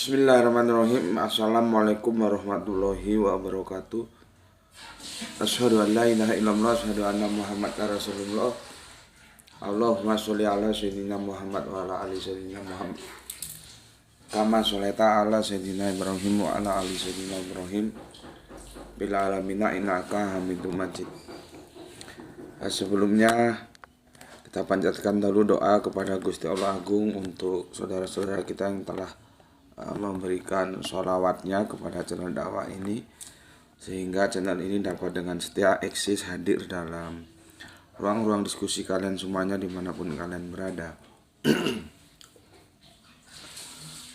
Bismillahirrahmanirrahim. Assalamualaikum warahmatullahi wabarakatuh. Asyhadu an la ilaha illallah, asyhadu anna Muhammadar Rasulullah. Allahumma sholli ala sayyidina Muhammad wa ala ali sayyidina Muhammad. Kama sholaita ala sayyidina Ibrahim wa ala ali sayyidina Ibrahim bil alamin innaka Hamidum Majid. Sebelumnya kita panjatkan dulu doa kepada Gusti Allah Agung untuk saudara-saudara kita yang telah memberikan sholawatnya kepada channel dakwah ini, sehingga channel ini dapat dengan setia eksis hadir dalam ruang-ruang diskusi kalian semuanya dimanapun kalian berada.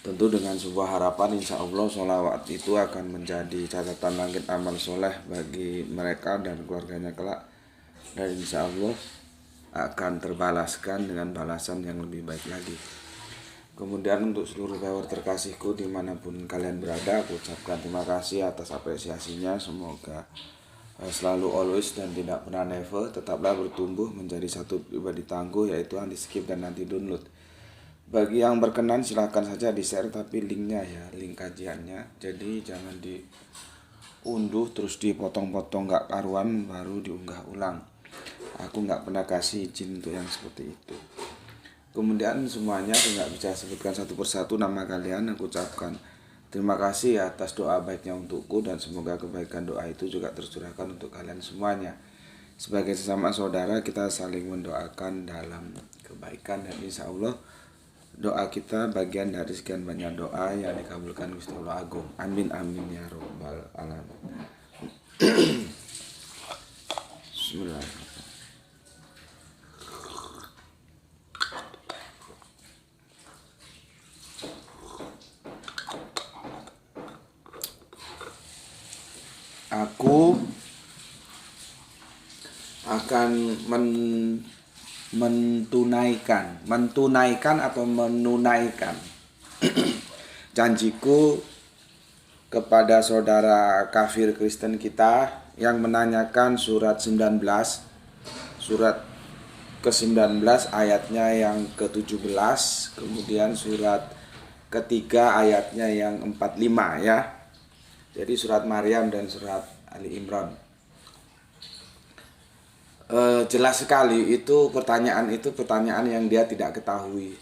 Tentu dengan sebuah harapan, insya Allah sholawat itu akan menjadi catatan langit amal soleh bagi mereka dan keluarganya kelak, dan insya Allah akan terbalaskan dengan balasan yang lebih baik lagi. Kemudian untuk seluruh viewer terkasihku dimanapun kalian berada, aku ucapkan terima kasih atas apresiasinya. Semoga selalu always dan tidak pernah never tetaplah bertumbuh menjadi satu pribadi tangguh, yaitu anti skip dan anti download. Bagi yang berkenan silahkan saja di share, tapi linknya ya, link kajiannya, jadi jangan diunduh terus dipotong-potong gak karuan baru diunggah ulang. Aku gak pernah kasih izin untuk yang seperti itu. Kemudian semuanya aku nggak bisa sebutkan satu persatu nama kalian. Aku ucapkan terima kasih atas doa baiknya untukku, dan semoga kebaikan doa itu juga tercurahkan untuk kalian semuanya. Sebagai sesama saudara, kita saling mendoakan dalam kebaikan, dan insya Allah doa kita bagian dari sekian banyak doa yang dikabulkan Gusti Allah Agung. Amin amin ya robbal alamin. Bismillahirrahmanirrahim. Aku akan menunaikan janjiku kepada saudara kafir Kristen kita yang menanyakan surat 19, surat ke-19 ayatnya yang ke-17, kemudian surat ketiga ayatnya yang 45 ya. Jadi surat Maryam dan surat Ali Imran. Jelas sekali itu pertanyaan yang dia tidak ketahui.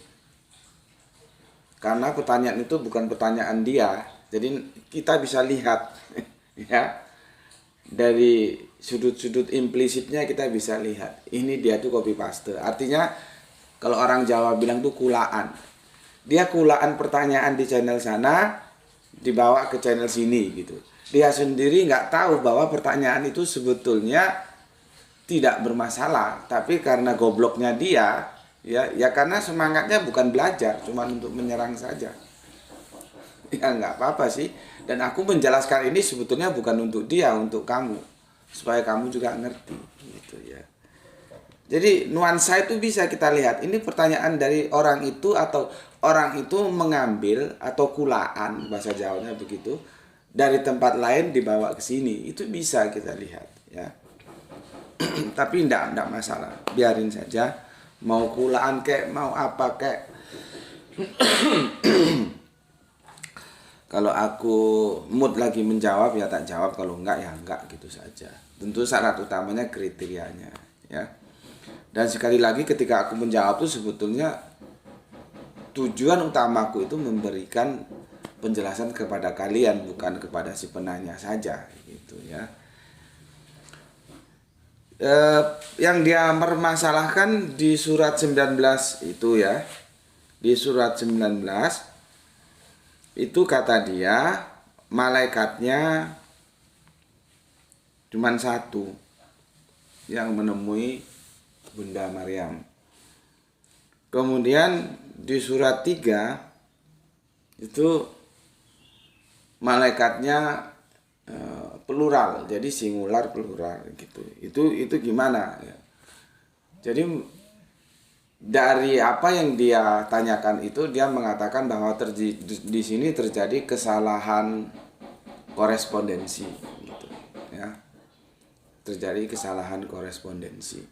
Karena pertanyaan itu bukan pertanyaan dia. Jadi kita bisa lihat ya, dari sudut-sudut implisitnya kita bisa lihat. Ini dia tuh copy paste. Artinya kalau orang Jawa bilang tuh kulaan. Dia kulaan pertanyaan di channel sana, dibawa ke channel sini gitu. Dia sendiri nggak tahu bahwa pertanyaan itu sebetulnya tidak bermasalah, tapi karena gobloknya dia, ya karena semangatnya bukan belajar, cuma untuk menyerang saja. Ya nggak apa-apa sih. Dan aku menjelaskan ini sebetulnya bukan untuk dia, untuk kamu, supaya kamu juga ngerti gitu ya. Jadi nuansa itu bisa kita lihat. Ini pertanyaan dari orang itu, atau orang itu mengambil atau kulaan, bahasa Jawanya begitu, dari tempat lain dibawa ke sini. Itu bisa kita lihat ya. Tapi enggak masalah. Biarin saja. Mau kulaan kek, mau apa kek. Kalau aku mood lagi menjawab ya tak jawab, kalau enggak ya enggak gitu saja. Tentu syarat utamanya kriterianya ya. Dan sekali lagi ketika aku menjawab itu sebetulnya tujuan utamaku itu memberikan penjelasan kepada kalian, bukan kepada si penanya saja gitu ya. Yang dia permasalahkan di surat 19 itu ya. Di surat 19 itu kata dia malaikatnya cuman satu yang menemui Bunda Maryam. Kemudian di surat 3 itu malaikatnya plural, jadi singular plural gitu. Itu gimana ya? Jadi dari apa yang dia tanyakan itu, dia mengatakan bahwa di sini terjadi kesalahan korespondensi gitu ya. Terjadi kesalahan korespondensi.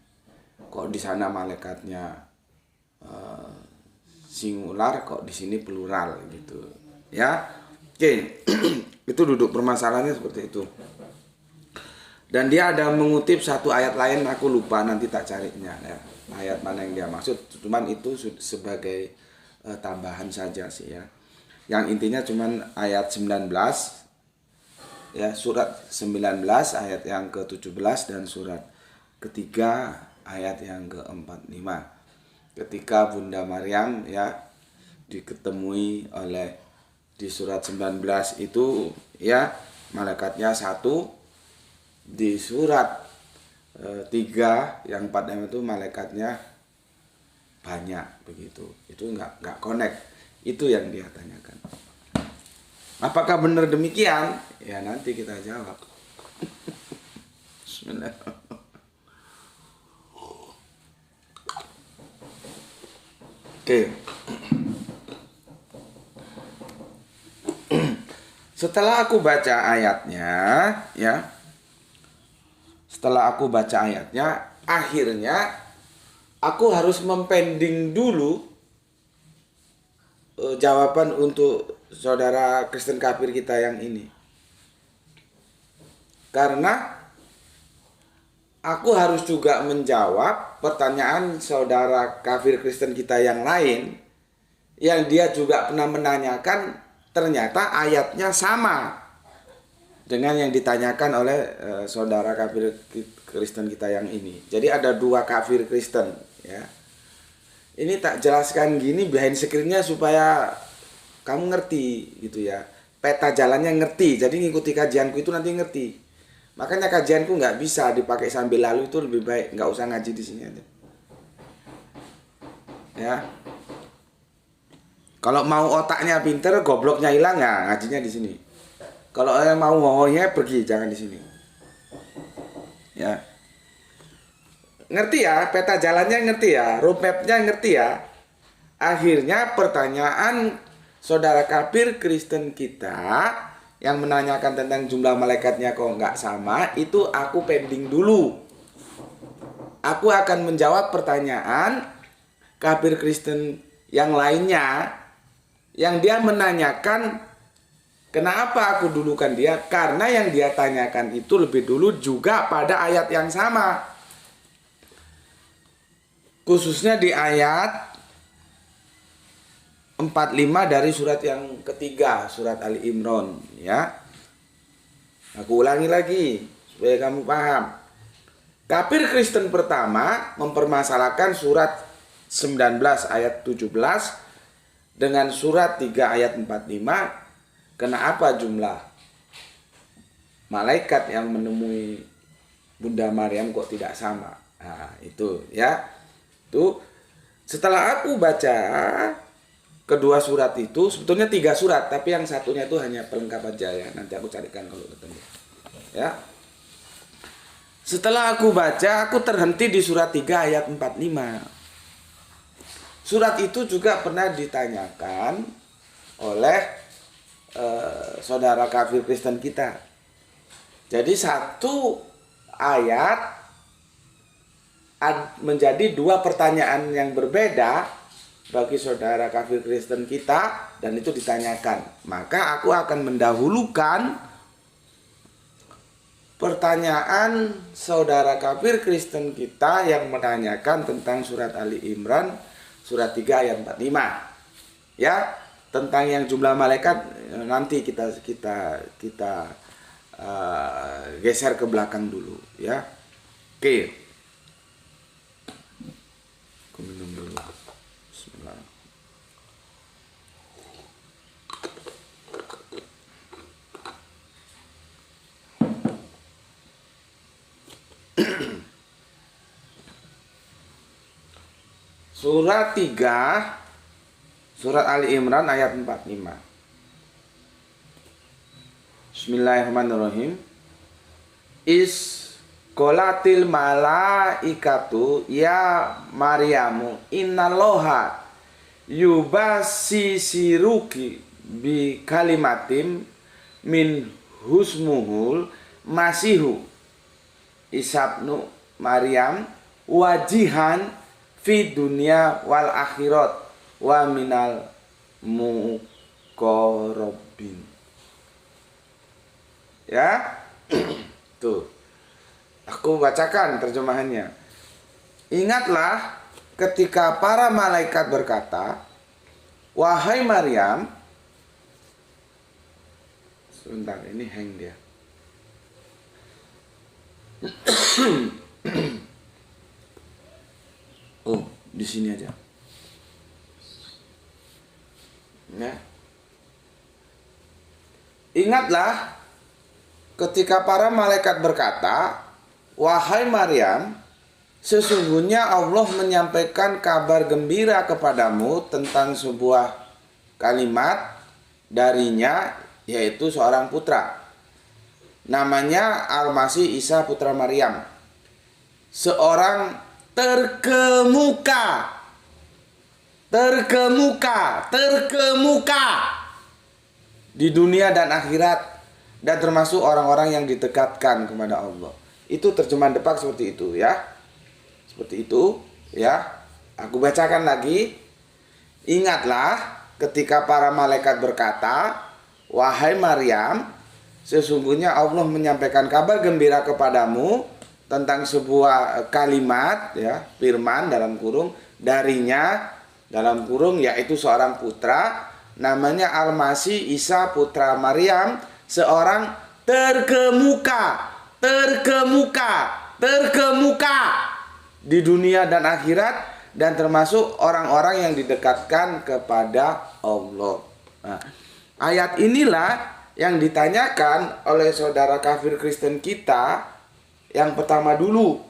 Kok di sana malaikatnya singular, kok di sini plural gitu. Ya. Oke. Itu duduk permasalahannya seperti itu. Dan dia ada mengutip satu ayat lain, aku lupa, nanti tak carinya ya. Ayat mana yang dia maksud, cuman itu sebagai tambahan saja sih ya. Yang intinya cuman ayat 19 ya, surat 19 ayat yang ke-17 dan surat ketiga ayat yang ke-45. Ketika Bunda Maryam ya diketemui oleh di surat 19 itu ya malaikatnya satu, di surat 3 yang 46 itu malaikatnya banyak begitu. Itu nggak connect. Itu yang dia tanyakan. Apakah benar demikian? Ya nanti kita jawab. Bismillah. Oke. Setelah aku baca ayatnya, ya. Setelah aku baca ayatnya, akhirnya aku harus mempending dulu jawaban untuk saudara Kristen kafir kita yang ini. Karena aku harus juga menjawab pertanyaan saudara kafir Kristen kita yang lain, yang dia juga pernah menanyakan, ternyata ayatnya sama dengan yang ditanyakan oleh saudara kafir Kristen kita yang ini. Jadi ada dua kafir Kristen ya. Ini tak jelaskan gini behind screen-nya supaya kamu ngerti gitu ya. Peta jalannya ngerti. Jadi ngikuti kajianku itu nanti ngerti. Makanya kajianku nggak bisa dipakai sambil lalu, itu lebih baik nggak usah ngaji di sini aja. Ya. Kalau mau otaknya pinter, gobloknya hilang ya ngajinya di sini. Kalau mau ngomongnya pergi, jangan di sini. Ya. Ngerti ya, peta jalannya ngerti ya, roadmap-nya ngerti ya. Akhirnya pertanyaan saudara kafir Kristen kita yang menanyakan tentang jumlah malaikatnya kok nggak sama, itu aku pending dulu. Aku akan menjawab pertanyaan kafir Kristen yang lainnya, yang dia menanyakan kenapa aku dulukan dia? Karena yang dia tanyakan itu lebih dulu juga pada ayat yang sama. Khususnya di ayat 45 dari surat yang ketiga, surat Ali Imran ya. Aku ulangi lagi supaya kamu paham. Kafir Kristen pertama mempermasalahkan surat 19 ayat 17 dengan surat 3 ayat 45. Kenapa jumlah malaikat yang menemui Bunda Maryam kok tidak sama? Nah, itu ya. Itu setelah aku baca kedua surat itu, sebetulnya 3 surat, tapi yang satunya itu hanya pelengkap aja ya. Nanti aku carikan kalau ketemu. Ya. Setelah aku baca, aku terhenti di surat 3 ayat 45. Surat itu juga pernah ditanyakan oleh saudara kafir Kristen kita. Jadi satu ayat menjadi 2 pertanyaan yang berbeda bagi saudara kafir Kristen kita, dan itu ditanyakan. Maka aku akan mendahulukan pertanyaan saudara kafir Kristen kita yang menanyakan tentang surat Ali Imran surat 3 ayat 45. Ya, tentang yang jumlah malaikat nanti kita geser ke belakang dulu ya. Oke. Aku minum dulu. Bismillah. Surat 3 Surat Ali Imran ayat 45. Bismillahirrahmanirrahim. Qolatil malaikatu ya Maryamu innalloha yubasisiruki bi kalimatim min husmuhul masihu isabnu Maryam wajihan fi dunya wal akhirat wa minal muqarrabin. Ya. Tuh. Aku bacakan terjemahannya. Ingatlah ketika para malaikat berkata, "Wahai Maryam," sebentar, ini hang dia. Oh, di sini aja. Ya. Ingatlah ketika para malaikat berkata, "Wahai Maryam, sesungguhnya Allah menyampaikan kabar gembira kepadamu tentang sebuah kalimat darinya, yaitu seorang putra. Namanya Al-Masih Isa putra Maryam. Seorang terkemuka di dunia dan akhirat, dan termasuk orang-orang yang didekatkan kepada Allah." Itu terjemahan Depak seperti itu ya. Seperti itu ya. Aku bacakan lagi. Ingatlah ketika para malaikat berkata, "Wahai Maryam, sesungguhnya Allah menyampaikan kabar gembira kepadamu tentang sebuah kalimat ya, firman dalam kurung darinya dalam kurung, yaitu seorang putra namanya Al-Masih Isa putra Maryam, seorang terkemuka di dunia dan akhirat, dan termasuk orang-orang yang didekatkan kepada Allah." Nah, ayat inilah yang ditanyakan oleh saudara kafir Kristen kita yang pertama dulu.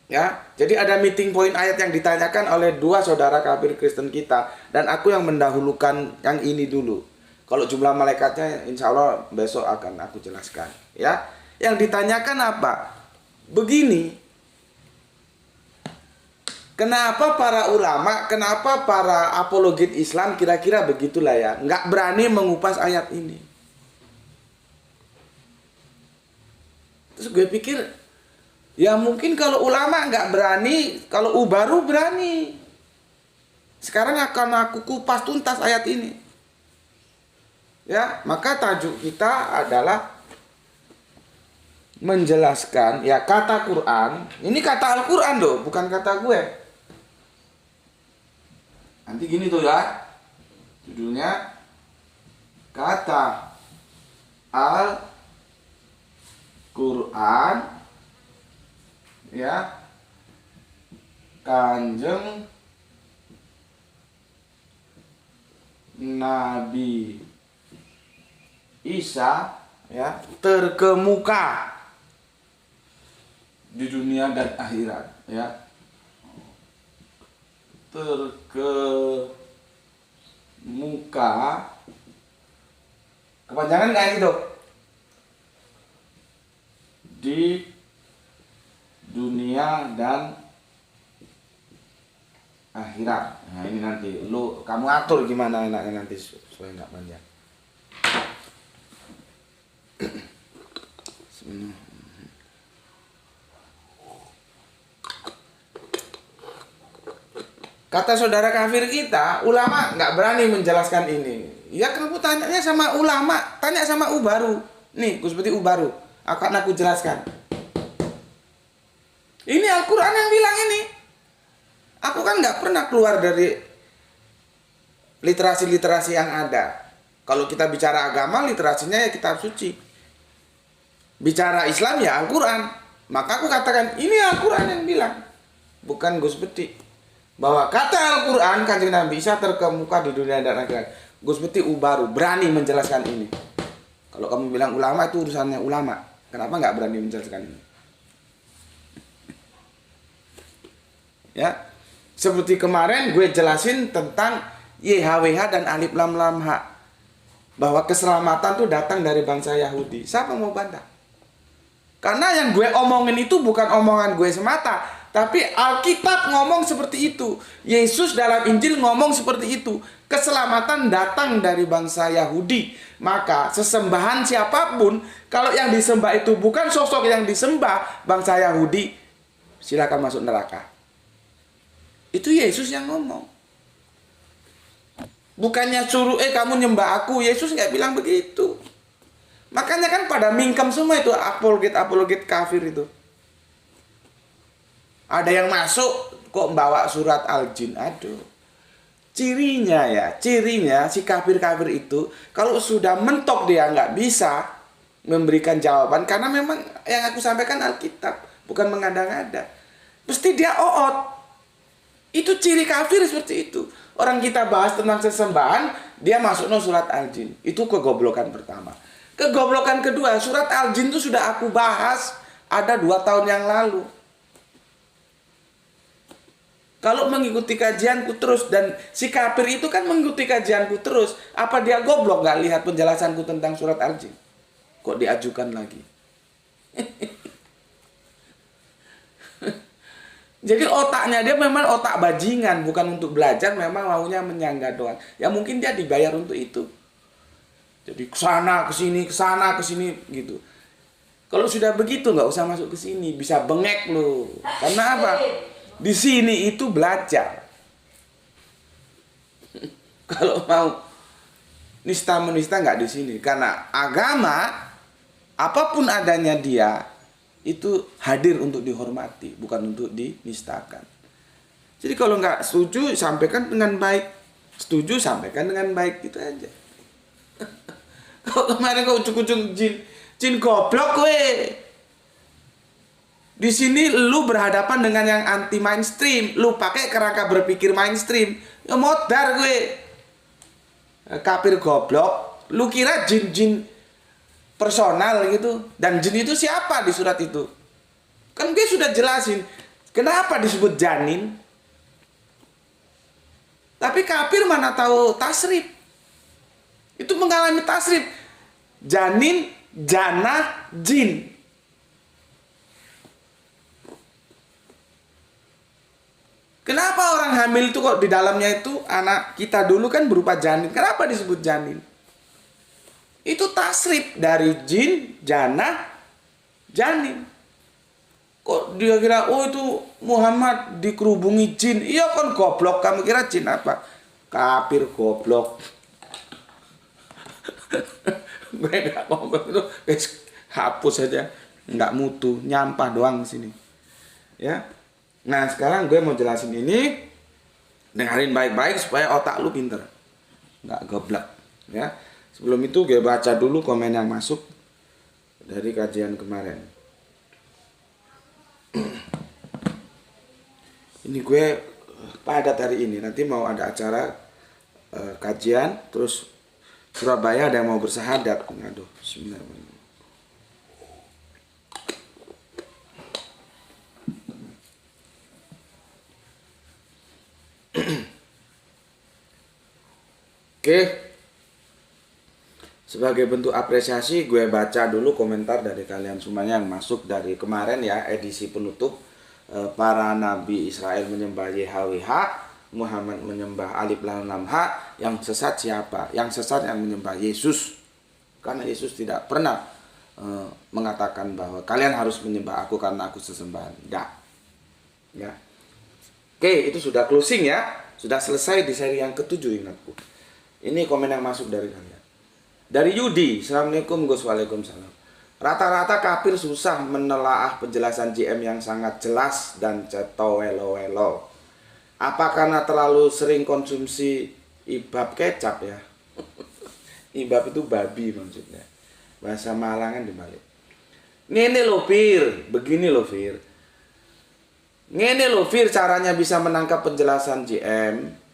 Ya, jadi ada meeting point ayat yang ditanyakan oleh dua saudara kafir Kristen kita, dan aku yang mendahulukan yang ini dulu. Kalau jumlah malaikatnya insya Allah besok akan aku jelaskan. Ya, yang ditanyakan apa? Begini, kenapa para ulama, kenapa para apologet Islam kira-kira begitulah ya, nggak berani mengupas ayat ini. Terus gue pikir, ya mungkin kalau ulama nggak berani, kalau Ubaru berani. Sekarang akan aku kupas tuntas ayat ini. Ya, maka tajuk kita adalah menjelaskan ya kata Quran. Ini kata Al-Quran loh, bukan kata gue. Nanti gini tuh ya, judulnya kata Al-Quran ya, Kanjeng Nabi Isa ya, terkemuka di dunia dan akhirat ya. Terkemuka, kepanjangan kayak gitu, di dunia dan akhirat. Nah ini nanti kamu atur gimana enaknya nanti supaya nggak panjang. Kata saudara kafir kita, ulama nggak berani menjelaskan ini. Ya kamu tanyanya sama ulama, tanya sama Ubaru. Nih, seperti Ubaru, akan aku jelaskan. Ini Al-Quran yang bilang ini. Aku kan nggak pernah keluar dari literasi-literasi yang ada. Kalau kita bicara agama, literasinya ya kitab suci. Bicara Islam ya Al-Quran. Maka aku katakan, ini Al-Quran yang bilang, bukan Gus Beti. Bahwa kata Al-Quran, Kanjeng Nabi Isa terkemuka di dunia dan akhirat. Gus Beti Ubaru berani menjelaskan ini. Kalau kamu bilang ulama, itu urusannya ulama. Kenapa nggak berani menjelaskan ini? Ya, seperti kemarin gue jelasin tentang YHWH dan Alif Lam Lam Ha, bahwa keselamatan itu datang dari bangsa Yahudi. Siapa mau bantah? Karena yang gue omongin itu bukan omongan gue semata, tapi Alkitab ngomong seperti itu. Yesus dalam Injil ngomong seperti itu. Keselamatan datang dari bangsa Yahudi. Maka sesembahan siapapun, kalau yang disembah itu bukan sosok yang disembah bangsa Yahudi, silakan masuk neraka. Itu Yesus yang ngomong. Bukannya suruh kamu nyembah aku. Yesus nggak bilang begitu. Makanya kan pada mingkem semua itu apologet kafir itu. Ada yang masuk kok bawa surat Al-Jin. Aduh. Cirinya si kafir-kafir itu kalau sudah mentok dia nggak bisa memberikan jawaban karena memang yang aku sampaikan Alkitab, bukan mengada-ngada. Mesti dia oot. Itu ciri kafir seperti itu. Orang kita bahas tentang sesembahan, dia masuk surat Al-Jin. Itu kegoblokan pertama. Kegoblokan kedua, surat Al-Jin itu sudah aku bahas ada 2 tahun yang lalu. Kalau mengikuti kajianku terus, dan si kafir itu kan mengikuti kajianku terus, apa dia goblok gak lihat penjelasanku tentang surat Al-Jin? Kok diajukan lagi? Jadi otaknya dia memang otak bajingan, bukan untuk belajar, memang maunya menyangga doang. Ya mungkin dia dibayar untuk itu. Jadi kesana kesini gitu. Kalau sudah begitu nggak usah masuk ke sini, bisa bengek loh. Karena apa? Di sini itu belajar. Kalau mau nista-menista nggak di sini, karena agama apapun adanya dia itu hadir untuk dihormati, bukan untuk dinistakan. Jadi kalau nggak setuju sampaikan dengan baik, setuju sampaikan dengan baik, gitu aja. Kalau kemarin kau ucuk-ucuk jin goblok weh. Di sini lu berhadapan dengan yang anti mainstream, lu pakai kerangka berpikir mainstream, ya modar gue. Kafir goblok, lu kira jin-jin personal gitu, dan jin itu siapa di surat itu? Kan gue sudah jelasin kenapa disebut janin. Tapi kafir mana tahu tasrif. Itu mengalami tasrif. Janin, janah, jin. Kenapa orang hamil itu kok di dalamnya itu anak kita dulu kan berupa janin? Kenapa disebut janin? Itu tasrif dari jin, janah, janin. Kok dia kira, oh itu Muhammad dikerubungi jin. Iya kan goblok, kamu kira jin apa? Kafir goblok. Gue gak ngomong itu, hapus aja. Nggak mutu, nyampah doang sini. Ya. Nah sekarang gue mau jelasin ini, dengerin baik-baik supaya otak lu pinter, nggak goblok. Ya. Sebelum itu gue baca dulu komen yang masuk dari kajian kemarin. Ini gue padat hari ini, nanti mau ada acara kajian, terus Surabaya ada yang mau bersahadat. Aduh, bismillahirrahmanirrahim. Oke. Sebagai bentuk apresiasi gue baca dulu komentar dari kalian semuanya yang masuk dari kemarin ya, edisi penutup. Para nabi Israel menyembah YHWH, Muhammad menyembah Alif Lam Lam H. Yang sesat siapa? Yang sesat yang menyembah Yesus. Karena Yesus tidak pernah mengatakan bahwa kalian harus menyembah aku karena aku sesembahan. Enggak. Ya. Oke, itu sudah closing ya. Sudah selesai di seri yang ke-7, ingatku. Ini komen yang masuk dari kalian. Dari Yudi, Assalamualaikum Gus, Waalaikumsalam. Rata-rata kafir susah menelaah penjelasan JM yang sangat jelas dan cetowelo-welo. Apa karena terlalu sering konsumsi ibab kecap ya? Ibab itu babi maksudnya. Bahasa Malang kan dibalik. Ngene lo Fir, begini lo Fir. Ngene lo Fir caranya bisa menangkap penjelasan JM.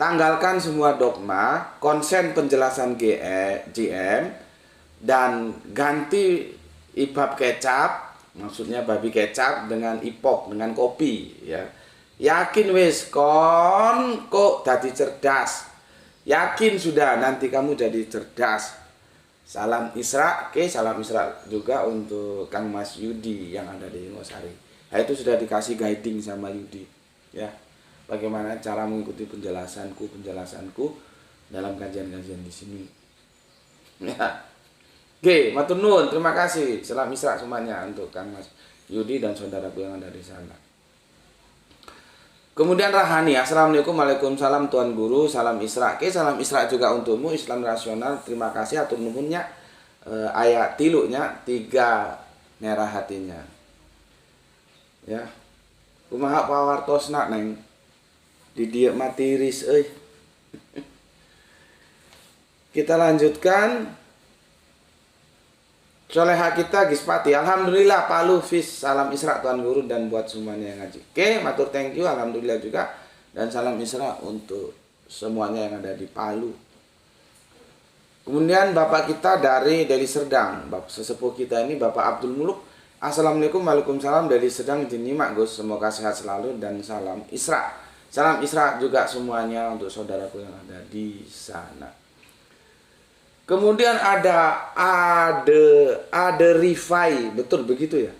Tanggalkan semua dogma, konsen penjelasan JM, dan ganti ibab kecap, maksudnya babi kecap, dengan ipok, dengan kopi ya. Yakin wis kon kok jadi cerdas. Yakin sudah nanti kamu jadi cerdas. Salam Isra, salam Isra juga untuk Kang Mas Yudi yang ada di Ngosari. Nah, itu sudah dikasih guiding sama Yudi ya. Bagaimana cara mengikuti penjelasanku dalam kajian-kajian di sini. Ya. Oke, matur nuwun, terima kasih. Salam Isra semuanya untuk Kang Mas Yudi dan saudaraku yang ada di sana. Kemudian Rahani, Assalamualaikum, Waalaikumsalam Tuan Guru, salam Isra. Oke, salam Isra juga untukmu, Islam rasional. Terima kasih atur nuhunnya. Ayat tiluknya 3 merah hatinya. Ya. Kumaha pawartosna neng. Di dia matiris euy. Kita lanjutkan. Soleha kita Gispati, alhamdulillah Pak Lufis, salam Isra Tuan Guru dan buat semuanya yang ngaji. Oke, matur thank you, alhamdulillah juga, dan salam Isra untuk semuanya yang ada di Palu. Kemudian bapak kita dari Deli Serdang, bapak sesepuh kita ini Bapak Abdul Muluk. Assalamualaikum, waalaikumsalam dari Serdang dinyimak Gus, semoga sehat selalu dan salam Isra. Salam Isra juga semuanya untuk saudaraku yang ada di sana. Kemudian ada Rifai, betul begitu ya?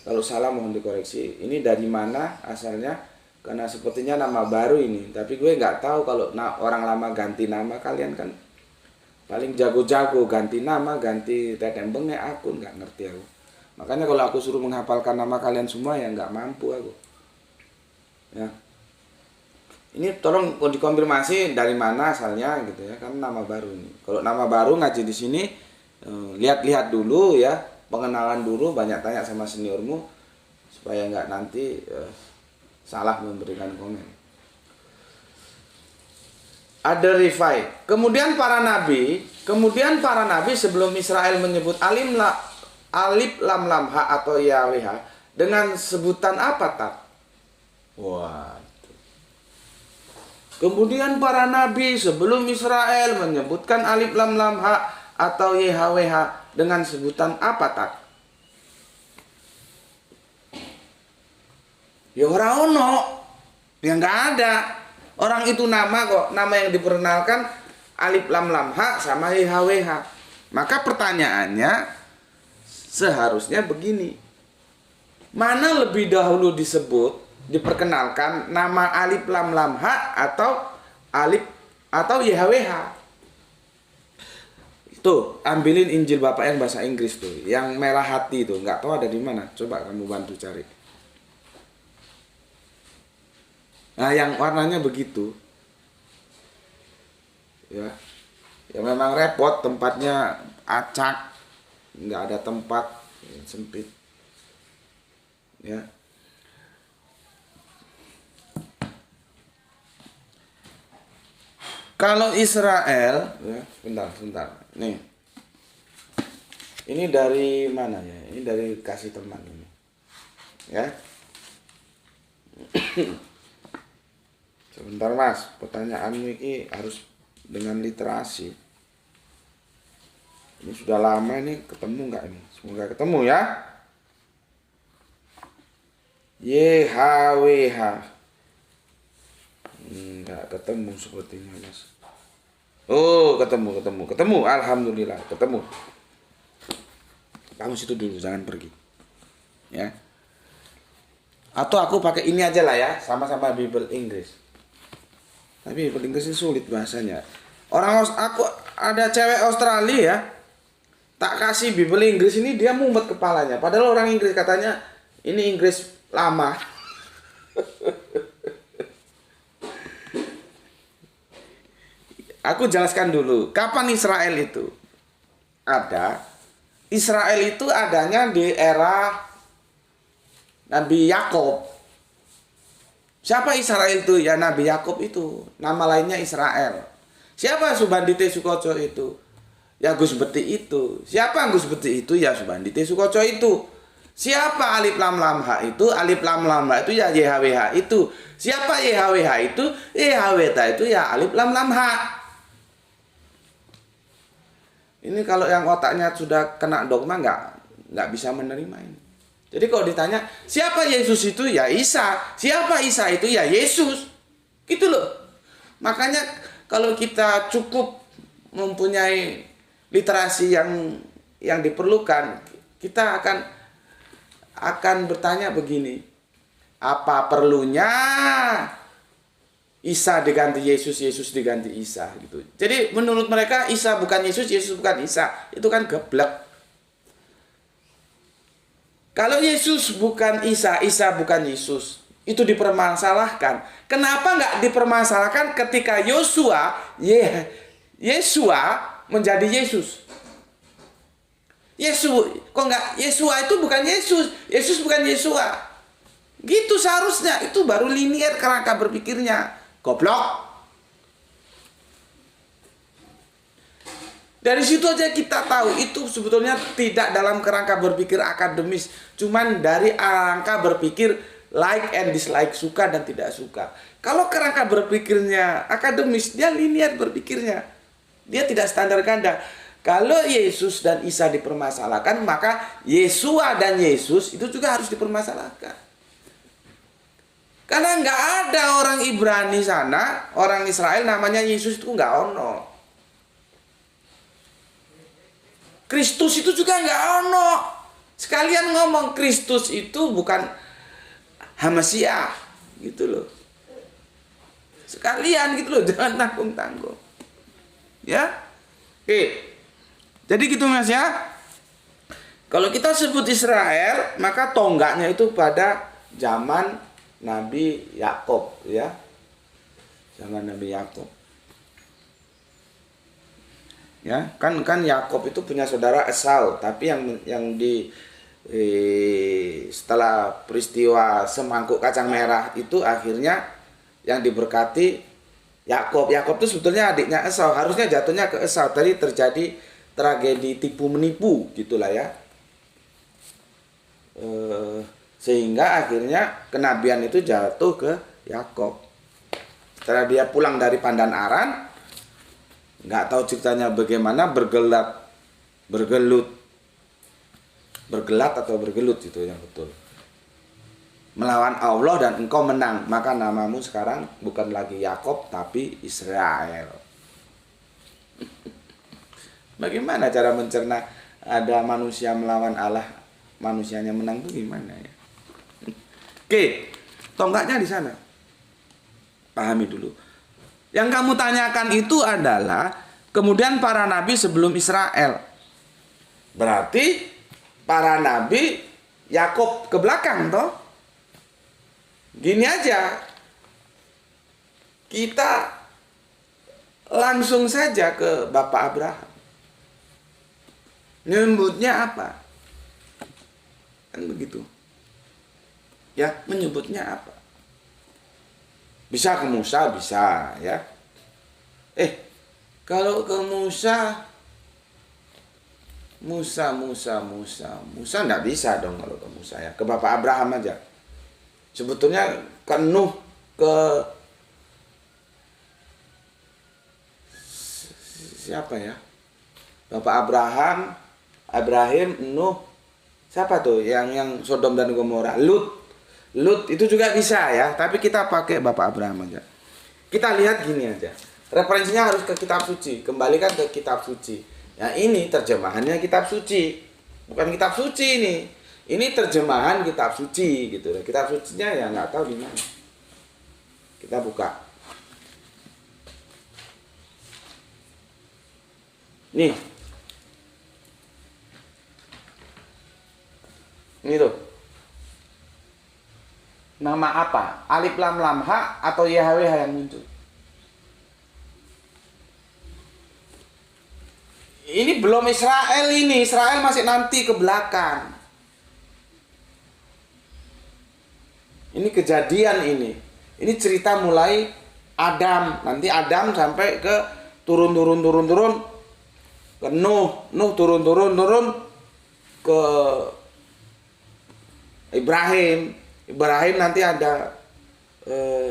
Kalau salah mohon dikoreksi. Ini dari mana asalnya? Karena sepertinya nama baru ini. Tapi gue nggak tahu kalau orang lama ganti nama, kalian kan paling jago-jago ganti nama, ganti tetembengnya aku nggak ngerti aku. Makanya kalau aku suruh menghafalkan nama kalian semua ya nggak mampu aku. Ya. Ini tolong dikonfirmasi dari mana asalnya gitu ya, kan nama baru ini. Kalau nama baru ngaji di sini lihat-lihat dulu ya, pengenalan dulu, banyak tanya sama seniormu supaya nggak nanti salah memberikan komen. Ada Rifai. Kemudian para nabi sebelum Israel menyebut alif lam lam ha atau yahweh dengan sebutan apa tak? Wah. Kemudian para nabi sebelum Israel menyebutkan alif lam lam ha atau YHWH dengan sebutan apa tak? Ya ora ono. Ya enggak ada. Orang itu nama kok, nama yang diperkenalkan alif lam lam ha sama YHWH. Maka pertanyaannya seharusnya begini. Mana lebih dahulu diperkenalkan nama alif lam lam ha atau YHWH. Tuh, ambilin Injil Bapak yang bahasa Inggris tuh, yang merah hati tuh, nggak tahu ada di mana. Coba kamu bantu cari. Nah, yang warnanya begitu. Ya. Ya memang repot, tempatnya acak. Nggak ada tempat, sempit. Ya. Kalau Israel, ya, bentar. Nih. Ini dari mana ya? Ini dari kasih teman ini. Ya. Sebentar Mas, pertanyaanmu ini harus dengan literasi. Ini sudah lama ini, ketemu nggak ini? Semoga ketemu ya. YHWH. Enggak ketemu sepertinya Mas. Oh, ketemu. Alhamdulillah, ketemu. Kamu situ dulu, jangan pergi. Ya. Atau aku pakai ini aja lah ya, sama-sama Bible Inggris. Tapi Bible Inggris ini sulit bahasanya. Aku ada cewek Australia ya. Tak kasih Bible Inggris ini dia mumet kepalanya. Padahal orang Inggris katanya ini Inggris lama. Aku jelaskan dulu, kapan Israel itu ada? Israel itu adanya di era Nabi Yakub. Siapa Israel itu? Ya Nabi Yakub itu. Nama lainnya Israel. Siapa Subandite Sukoco itu? Ya Gus Beti itu. Siapa Gus Beti itu? Ya Subandite Sukoco itu. Siapa alif lam lam ha itu? Alif lam lam ha itu ya YHWH itu. Siapa YHWH itu? YHWH itu ya alif lam lam ha. Ini kalau yang otaknya sudah kena dogma nggak bisa menerima ini. Jadi kalau ditanya siapa Yesus itu ya Isa, siapa Isa itu ya Yesus, gitu loh. Makanya kalau kita cukup mempunyai literasi yang diperlukan, kita akan bertanya begini, apa perlunya Isa diganti Yesus, Yesus diganti Isa gitu. Jadi menurut mereka Isa bukan Yesus, Yesus bukan Isa. Itu kan geblek. Kalau Yesus bukan Isa, Isa bukan Yesus. itu dipermasalahkan. Kenapa nggak dipermasalahkan ketika Yesua menjadi Yesus? Kok nggak Yesua itu bukan Yesus, Yesus bukan Yesua. Gitu seharusnya, itu baru linier kerangka berpikirnya. Goblok. Dari situ aja kita tahu itu sebetulnya tidak dalam kerangka berpikir akademis, cuman dari kerangka berpikir like and dislike, suka dan tidak suka. Kalau kerangka berpikirnya akademis, dia linier berpikirnya. Dia tidak standar ganda. Kalau Yesus dan Isa dipermasalahkan, maka Yesua dan Yesus itu juga harus dipermasalahkan. Karena nggak ada orang Ibrani sana, orang Israel namanya Yesus itu nggak ono. Kristus itu juga nggak ono. Sekalian ngomong Kristus itu bukan Hamasiah gitu loh. Sekalian gitu loh, jangan tanggung-tanggung. Ya. Oke. Jadi gitu Mas ya. Kalau kita sebut Israel, maka tonggaknya itu pada zaman Nabi Yakub ya. Zaman Nabi Yakub. Ya, kan Yakub itu punya saudara Esau, tapi yang setelah peristiwa semangkuk kacang merah itu akhirnya yang diberkati Yakub. Yakub itu sebetulnya adiknya Esau, harusnya jatuhnya ke Esau. Tadi terjadi tragedi tipu menipu gitulah ya. Sehingga akhirnya kenabian itu jatuh ke Yakub. Setelah dia pulang dari Pandan Aran, nggak tahu ceritanya bagaimana, bergelat atau bergelut itu yang betul, melawan Allah dan engkau menang, maka namamu sekarang bukan lagi Yakob tapi Israel. Bagaimana cara mencerna ada manusia melawan Allah, manusianya menang itu gimana ya? Oke, tonggaknya di sana. Pahami dulu. Yang kamu tanyakan itu adalah kemudian para nabi sebelum Israel. Berarti para nabi Yakub ke belakang toh. Gini aja. Kita langsung saja ke Bapak Abraham. Menyebutnya apa? Kan begitu. Ya, menyebutnya apa? Bisa ke Musa, bisa ya. Kalau ke Musa nggak bisa dong kalau ke Musa ya. Ke Bapak Abraham aja. Sebetulnya ke Nuh, ke siapa ya? Bapak Abraham, Nuh, siapa tuh yang Sodom dan Gomora? Lut itu juga bisa ya, tapi kita pakai Bapak Abraham aja. Kita lihat gini aja. Referensinya harus ke kitab suci, kembalikan ke kitab suci. Ya ini terjemahannya kitab suci. Bukan kitab suci ini. Ini terjemahan kitab suci gitu. Kitab sucinya ya nggak tahu di mana. Kita buka. Nih. Ini tuh. Nama apa? Alif lam lam ha atau YHWH yang muncul? Ini belum Israel ini. Israel masih nanti ke belakang. Ini kejadian ini. Ini cerita mulai Adam. Nanti Adam sampai ke turun ke Nuh turun ke Ibrahim nanti ada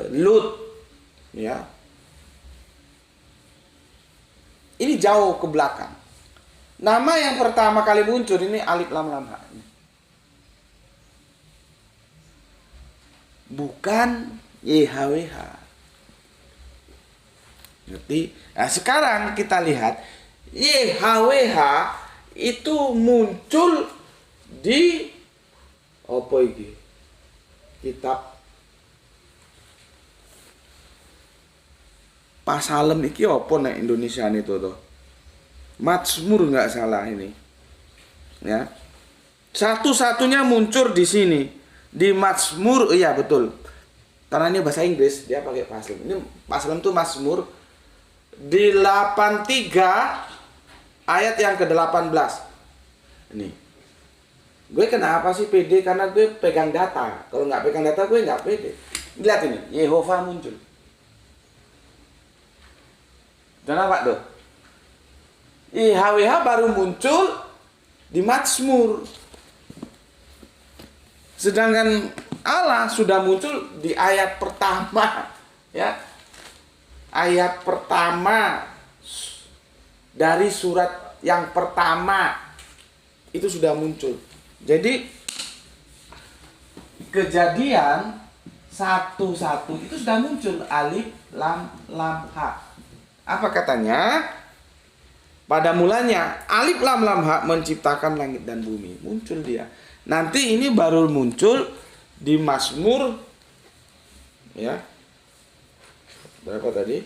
Lut ya. Ini jauh ke belakang. Nama yang pertama kali muncul ini alif lam lam ha. Bukan YHWH. Ngerti? Nah, sekarang kita lihat YHWH itu muncul di apa iki? Kitab Pasalem iki apa nek Indonesia itu tuh? Mazmur nggak salah ini. Ya. Satu-satunya muncul di sini di Mazmur, iya betul. Karena ini bahasa Inggris, dia pakai Paslem. Ini Paslem itu Mazmur di 83 ayat yang ke-18. Ini. Gue kenapa sih pede? Karena gue pegang data. Kalau nggak pegang data gue nggak pede. Lihat ini, Yehova muncul. Kenapa tuh? YHWH baru muncul di Mazmur. Sedangkan Allah sudah muncul di ayat pertama, ya. Ayat pertama dari surat yang pertama itu sudah muncul. Jadi Kejadian 1:1 itu sudah muncul alif lam ha. Apa katanya? Pada mulanya alif lam ha menciptakan langit dan bumi. Muncul dia. Nanti ini baru muncul di Mazmur, ya. Berapa tadi?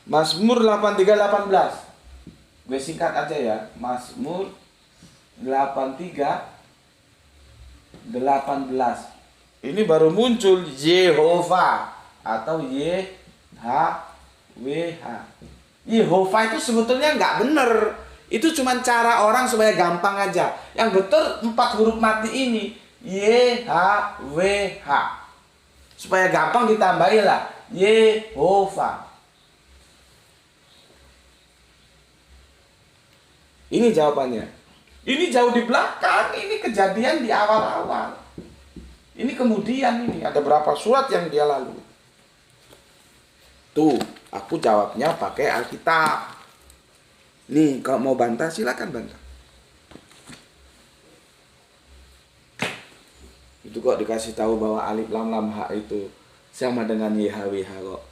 Mazmur 83:18. Gue singkat aja ya. Mazmur 83:18. Ini baru muncul Yehova atau YHWH. Yehova itu sebetulnya nggak bener. Itu cuma cara orang supaya gampang aja. Yang betul 4 huruf mati ini YHWH. Supaya gampang ditambahin lah Yehova. Ini jawabannya. Ini jauh di belakang. Ini kejadian di awal-awal. Ini kemudian ini ada berapa surat yang dia lalui. Tuh, aku jawabnya pakai Alkitab. Nih, kalau mau bantah silakan bantah. Itu kok dikasih tahu bahwa alif lam ha itu sama dengan YHWH kok.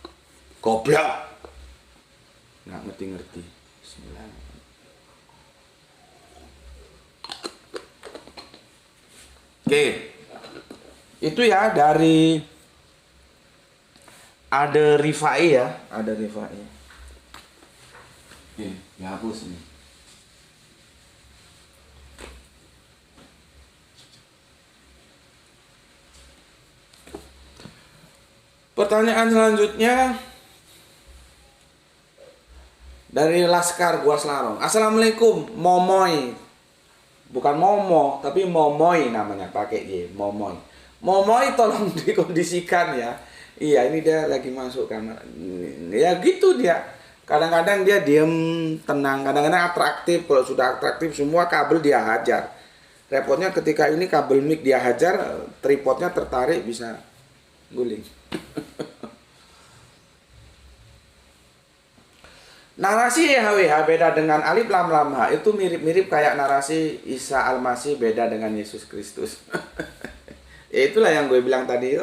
Goblok. Nggak ngerti-ngerti. Bismillah. Oke. Itu ya dari ada Rifai ya, ada Rifai. Oke, dihapus nih. Pertanyaan selanjutnya dari Laskar Gua Selarong. Assalamualaikum, Momoy. Bukan Momo, tapi Momoy namanya, pakai Y, Momoy. Momoy tolong dikondisikan ya. Iya, ini dia lagi masuk kamar. Ya gitu dia. Kadang-kadang dia diem, tenang, kadang-kadang atraktif. Kalau sudah atraktif semua kabel dia hajar. Repotnya ketika ini kabel mic dia hajar, tripodnya tertarik bisa guling. Narasi YHWH beda dengan alif lam ha itu mirip-mirip kayak narasi Isa Al-Masih beda dengan Yesus Kristus. Ya itulah yang gue bilang tadi.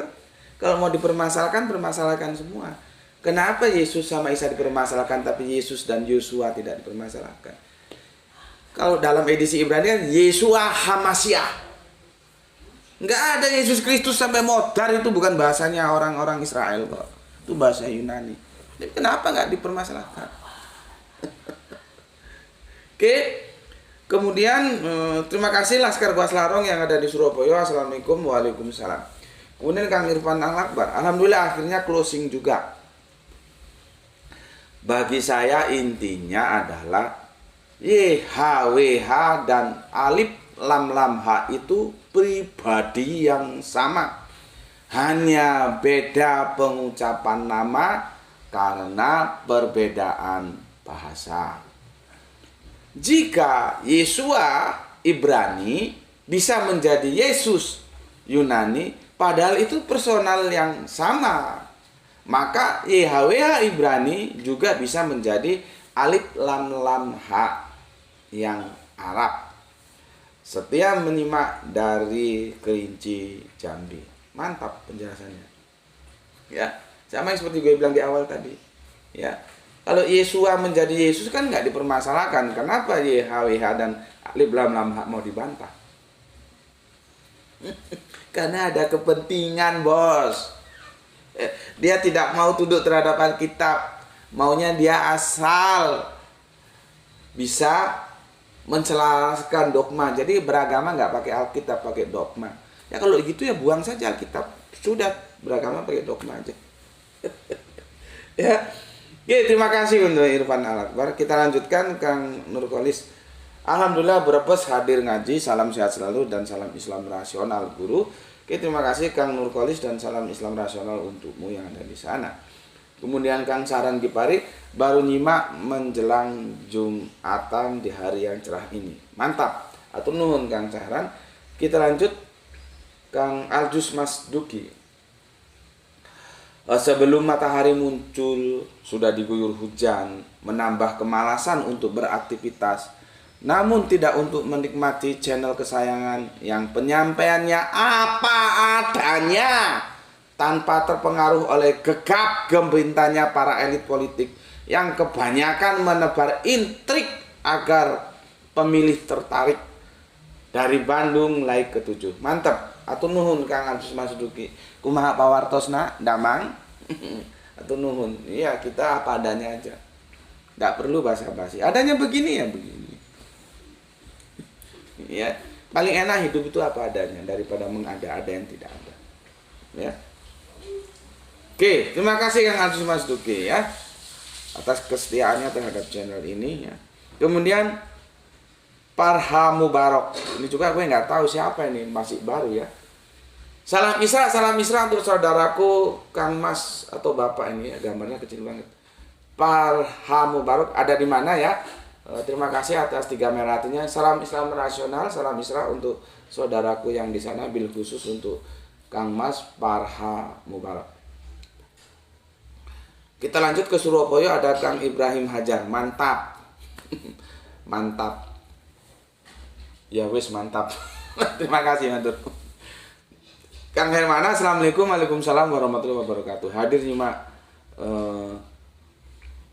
Kalau mau dipermasalahkan, permasalahkan semua. Kenapa Yesus sama Isa dipermasalahkan tapi Yesus dan Yosua tidak dipermasalahkan? Kalau dalam edisi Ibrani kan Yesua Hamasiah. Nggak ada Yesus Kristus sampai modar, itu bukan bahasanya orang-orang Israel kok. Itu bahasa Yunani. Jadi kenapa nggak dipermasalahkan? Oke, kemudian terima kasih Laskar Gua Selarong yang ada di Surabaya. Assalamualaikum, waalaikumsalam. Kemudian Kang Irfan Al-Akbar. Alhamdulillah akhirnya closing juga. Bagi saya intinya adalah YHWH dan alif lam ha itu pribadi yang sama. Hanya beda pengucapan nama karena perbedaan bahasa. Jika Yesua Ibrani bisa menjadi Yesus Yunani, padahal itu personal yang sama, maka YHWH Ibrani juga bisa menjadi alif lam ha yang Arab. Setia menyimak dari Kerinci Jambi. Mantap penjelasannya. Ya, sama yang seperti gue bilang di awal tadi. Ya. Kalau Yesua menjadi Yesus kan nggak dipermasalahkan. Kenapa YHWH dan alif lam ha mau dibantah? Karena ada kepentingan, bos. Dia tidak mau tunduk terhadap Alkitab. Maunya dia asal bisa mencelaskan dogma. Jadi beragama nggak pakai Alkitab, pakai dogma. Ya kalau gitu ya buang saja Alkitab. Sudah, beragama pakai dogma aja. Ya. Oke, terima kasih untuk Irfan Al-Akbar. Kita lanjutkan Kang Nurkolis. Alhamdulillah Brebes hadir ngaji. Salam sehat selalu dan salam Islam rasional guru. Oke, terima kasih Kang Nurkolis dan salam Islam rasional untukmu yang ada di sana. Kemudian Kang Saran Gipari baru nyimak menjelang Jumatan di hari yang cerah ini. Mantap. Atur nuhun Kang Saran. Kita lanjut Kang Aljus Mas Duki. Sebelum matahari muncul, sudah diguyur hujan, menambah kemalasan untuk beraktivitas, namun tidak untuk menikmati channel kesayangan yang penyampaiannya apa adanya, tanpa terpengaruh oleh gegap gempitanya para elit politik yang kebanyakan menebar intrik agar pemilih tertarik dari Bandung like ke-7. Mantap. Atur nuhun Kang Aljus Mas Duki. Kumaha pawartosna damang. Atur nuhun. Iya, kita apa adanya aja. Enggak perlu basa-basi. Adanya begini ya begini. Ya, paling enak hidup itu apa adanya daripada mengada-ada yang tidak ada. Ya. Oke, terima kasih Kang Aljus Mas Duki ya atas kesetiaannya terhadap channel ini ya. Kemudian Parha Mubarok. Ini juga gue nggak tahu siapa ini, masih baru ya. Salam Isra untuk saudaraku Kang Mas atau Bapak ini, gambarnya kecil banget. Parha Mubarok ada di mana ya? Terima kasih atas 3 merah hatinya. Salam Islam rasional, salam Isra untuk saudaraku yang di sana, bil khusus untuk Kang Mas Parha Mubarok. Kita lanjut ke Surabaya, ada Kang Ibrahim Hajar. Mantap. Mantap. Ya wis mantap. Terima kasih matur. Kang Hermana, assalamualaikum, waalaikumsalam warahmatullahi wabarakatuh. Hadir nyimak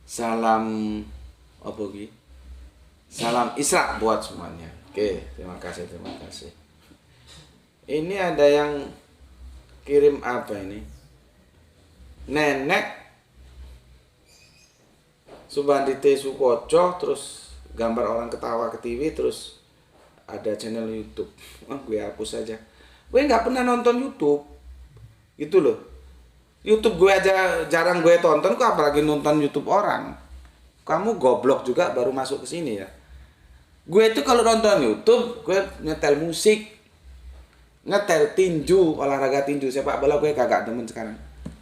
salam apa ki? Salam Isra buat semuanya. Oke, terima kasih, terima kasih. Ini ada yang kirim apa ini? Nenek Subandite Sukoco, terus gambar orang ketawa ke TV, terus ada channel YouTube. Oh, gue hapus aja. Gue nggak pernah nonton YouTube, gitu loh. YouTube gue aja jarang gue tonton, kok apalagi nonton YouTube orang. Kamu goblok juga baru masuk ke sini ya. Gue itu kalau nonton YouTube, gue nyetel musik, nyetel tinju, olahraga tinju, sepak bola gue kagak demen sekarang.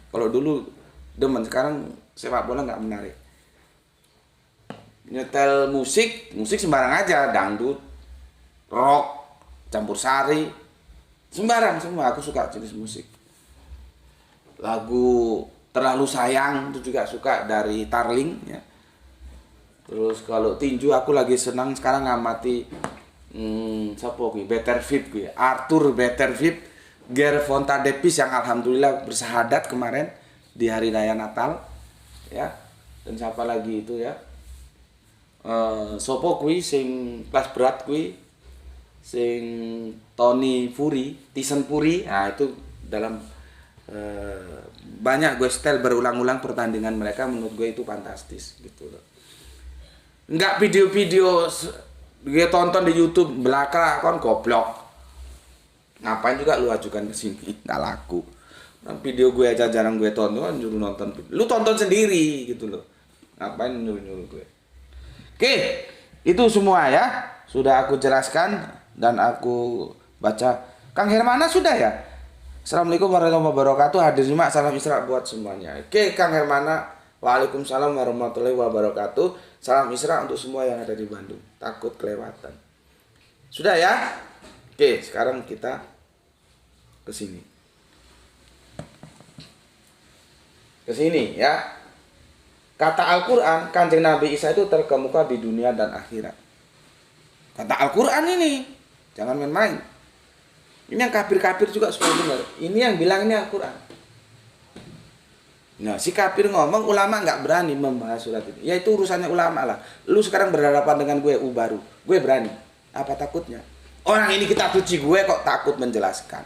Kalau dulu demen, sekarang sepak bola nggak menarik. Nyetel musik sembarang aja, dangdut, rock, campur sari, sembarang semua. Aku suka jenis musik. Lagu Terlalu Sayang itu juga suka dari Tarling ya. Terus kalau tinju aku lagi senang sekarang ngamati siapa gue? Bettervip gue. Arthur Bettervip, Gervonta Davis yang alhamdulillah bersahadat kemarin di hari raya Natal ya. Dan siapa lagi itu ya? Sopo kui sing kelas berat kui sing Tony Fury, Tyson Fury. Nah itu dalam banyak gue setel berulang-ulang pertandingan mereka, menurut gue itu fantastis gitu loh. Enggak video-video gue tonton di YouTube belaka kon goblok. Ngapain juga lu ajukan ke sini? Enggak laku. Nah, video gue aja jarang gue tonton, nyuruh nonton. Lu tonton sendiri gitu loh. Ngapain nyuruh-nyuruh gue? Oke, itu semua ya. Sudah aku jelaskan dan aku baca. Kang Hermana sudah ya? Assalamualaikum warahmatullahi wabarakatuh. Hadir simak salam Isra buat semuanya. Oke, Kang Hermana, waalaikumsalam warahmatullahi wabarakatuh. Salam Isra untuk semua yang ada di Bandung. Takut kelewatan. Sudah ya? Oke, sekarang kita ke sini. Ke sini ya. Kata Al-Quran, Kanjeng Nabi Isa itu terkemuka di dunia dan akhirat. Kata Al-Quran ini, jangan main-main. Ini yang kafir-kafir juga supaya dengar. Ini yang bilang ini Al-Quran. Nah, si kafir ngomong, ulama nggak berani membahas surat ini. Ya itu urusannya ulama lah. Lu sekarang berhadapan dengan gue, baru. Gue berani. Apa takutnya? Orang ini kitab suci gue kok takut menjelaskan.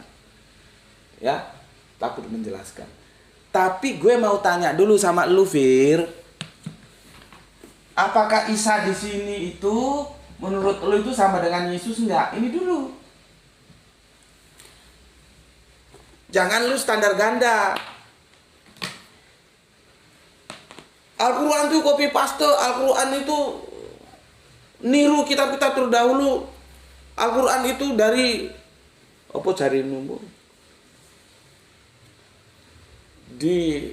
Ya, takut menjelaskan. Tapi gue mau tanya dulu sama lu, Fir. Apakah Isa di sini itu menurut lu itu sama dengan Yesus enggak? Ini dulu. Jangan lu standar ganda. Al-Quran itu copy paste, Al-Quran itu niru kitab-kitab terdahulu. Al-Quran itu dari apa jari numbu? Di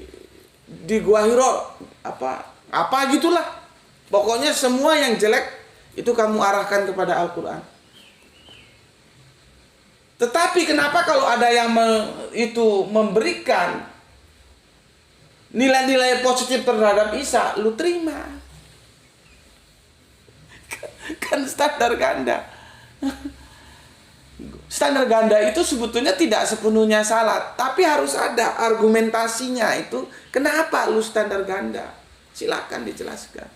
Gua Hiro apa gitulah. Pokoknya semua yang jelek itu kamu arahkan kepada Al-Quran. Tetapi kenapa kalau ada yang itu memberikan nilai-nilai positif terhadap Isa, lu terima? Kan standar ganda. Standar ganda itu sebetulnya tidak sepenuhnya salah, tapi harus ada argumentasinya itu. Kenapa lu standar ganda? Silakan dijelaskan.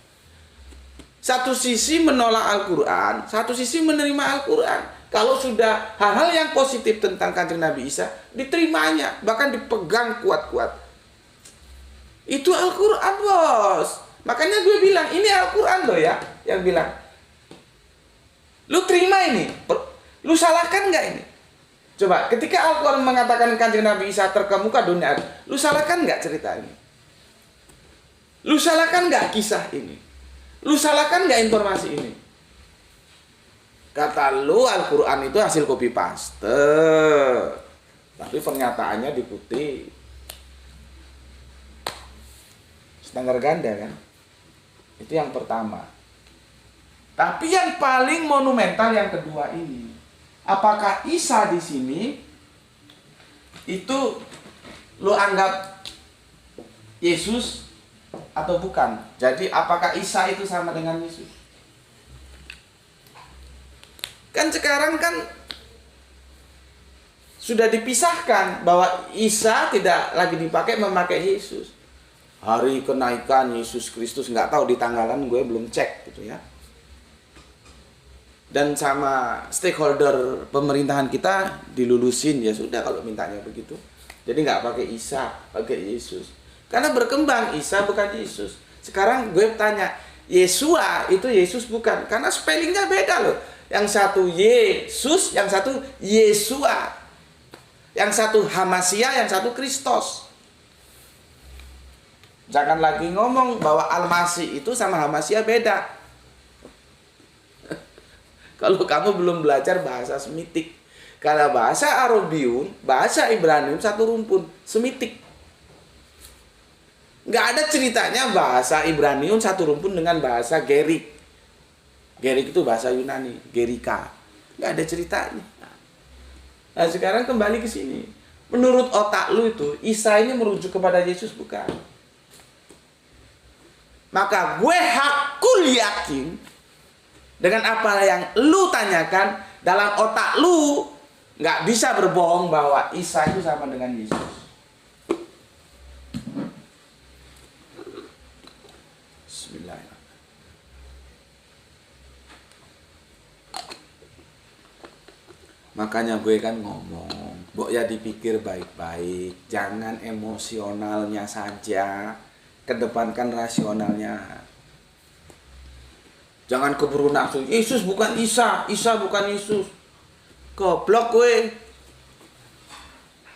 Satu sisi menolak Al-Quran, satu sisi menerima Al-Quran. Kalau sudah hal-hal yang positif tentang Kanjeng Nabi Isa, diterimanya, bahkan dipegang kuat-kuat. Itu Al-Quran, bos. Makanya gue bilang, ini Al-Quran loh ya, yang bilang. Lu terima ini? Lu salahkan nggak ini? Coba, ketika Al-Quran mengatakan Kanjeng Nabi Isa terkemuka dunia, lu salahkan nggak cerita ini? Lu salahkan nggak kisah ini? Lu salahkan nggak informasi ini? Kata lu Al-Quran itu hasil copy paste, tapi pernyataannya dikutip. Standar ganda kan? Itu yang pertama. Tapi yang paling monumental yang kedua ini. Apakah Isa di sini itu lu anggap Yesus atau bukan? Jadi apakah Isa itu sama dengan Yesus? Kan sekarang kan sudah dipisahkan bahwa Isa tidak lagi dipakai memakai Yesus. Hari kenaikan Yesus Kristus nggak tahu di tanggalan, gue belum cek gitu ya. Dan sama stakeholder pemerintahan kita dilulusin, ya sudah kalau mintanya begitu. Jadi nggak pakai Isa, pakai Yesus. Karena berkembang Isa bukan Yesus. Sekarang gue tanya, Yesua itu Yesus bukan? Karena spellingnya beda loh. Yang satu Yesus, yang satu Yesua. Yang satu Hamasia, yang satu Kristos. Jangan lagi ngomong bahwa Al-Masih itu sama Hamasia beda. Kalau kamu belum belajar bahasa Semitik. Kalau bahasa Arabiun, bahasa Ibraniun satu rumpun, Semitik. Nggak ada ceritanya bahasa Ibraniun satu rumpun dengan bahasa Gerik. Gerik itu bahasa Yunani, Gerika. Nggak ada ceritanya. Nah sekarang kembali ke sini. Menurut otak lu itu, Isa ini merujuk kepada Yesus bukan? Maka gue hakul yakin dengan apa yang lu tanyakan, dalam otak lu nggak bisa berbohong bahwa Isa itu sama dengan Yesus. Bismillahirrahmanirrahim. Makanya gue kan ngomong, Mbok ya dipikir baik-baik, jangan emosionalnya saja, kedepankan rasionalnya. Jangan keburu nafsu, Yesus bukan Isa, Isa bukan Yesus. Goblok gue.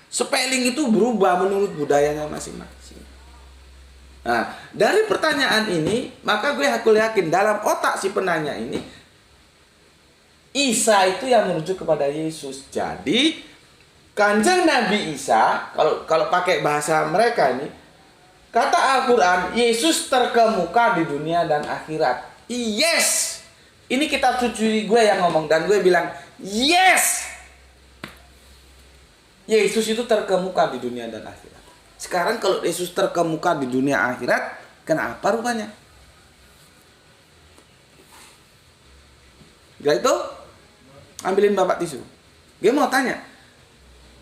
Spelling itu berubah menurut budayanya masing-masing. Nah, dari pertanyaan ini, maka gue hakul yakin dalam otak si penanya ini, Isa itu yang merujuk kepada Yesus. Jadi, Kanjeng Nabi Isa, kalau pakai bahasa mereka ini, kata Al-Quran, Yesus terkemuka di dunia dan akhirat. Yes! Ini kitab suci gue yang ngomong, dan gue bilang, yes! Yesus itu terkemuka di dunia dan akhirat. Sekarang kalau Yesus terkemuka di dunia akhirat, kenapa rupanya? Gak itu? Ambilin bapak tisu. Gue mau tanya,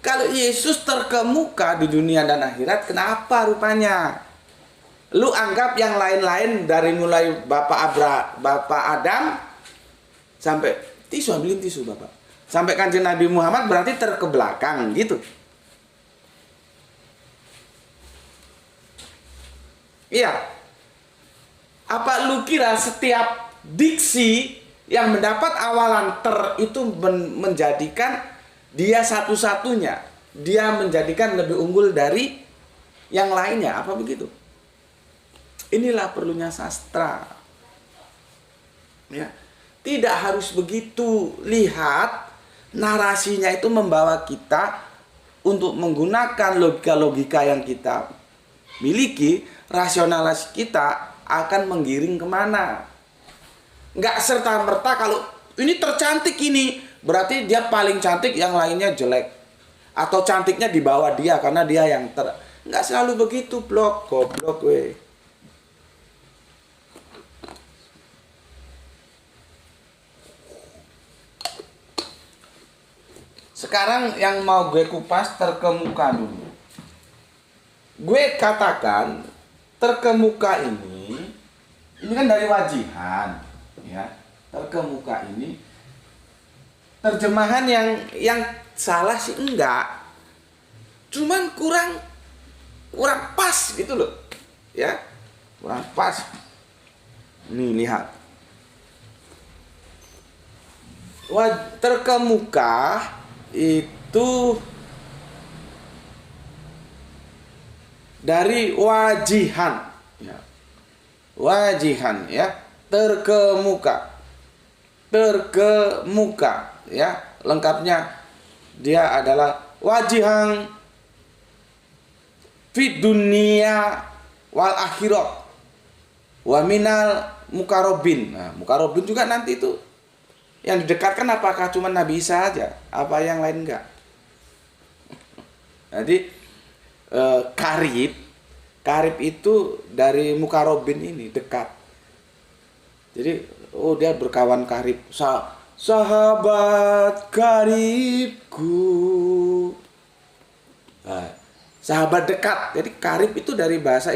kalau Yesus terkemuka di dunia dan akhirat, kenapa rupanya? Lu anggap yang lain-lain dari mulai Bapak Adam sampai tisu, ambilin tisu Bapak. Sampai Kanjeng Nabi Muhammad berarti terkebelakang gitu. Iya. Apa lu kira setiap diksi yang mendapat awalan ter itu menjadikan dia satu-satunya? dia menjadikan lebih unggul dari yang lainnya, apa begitu? Inilah perlunya sastra. Ya. Tidak harus begitu. Lihat, narasinya itu membawa kita untuk menggunakan logika-logika yang kita miliki, rasionalitas kita akan menggiring kemana. Nggak serta-merta kalau ini tercantik ini, berarti dia paling cantik, yang lainnya jelek. Atau cantiknya di bawah dia karena dia yang nggak selalu begitu, goblok we. Sekarang yang mau gue kupas terkemuka dulu. Gue katakan terkemuka ini kan dari wajihan, ya. Terkemuka ini terjemahan yang salah sih enggak, cuman kurang pas gitu loh, ya, kurang pas. Nih lihat, terkemuka itu dari wajihan, ya. Wajihan, ya, terkemuka, ya, lengkapnya dia adalah wajihan fid dunia wal akhirat wa minal mukarobin. Nah, mukarobin juga nanti itu yang didekatkan apakah cuma Nabi Isa aja, apa yang lain enggak? Jadi karib itu dari mukarobin ini, dekat. Jadi dia berkawan karib, sahabat karibku. Nah, sahabat dekat. Jadi karib itu dari bahasa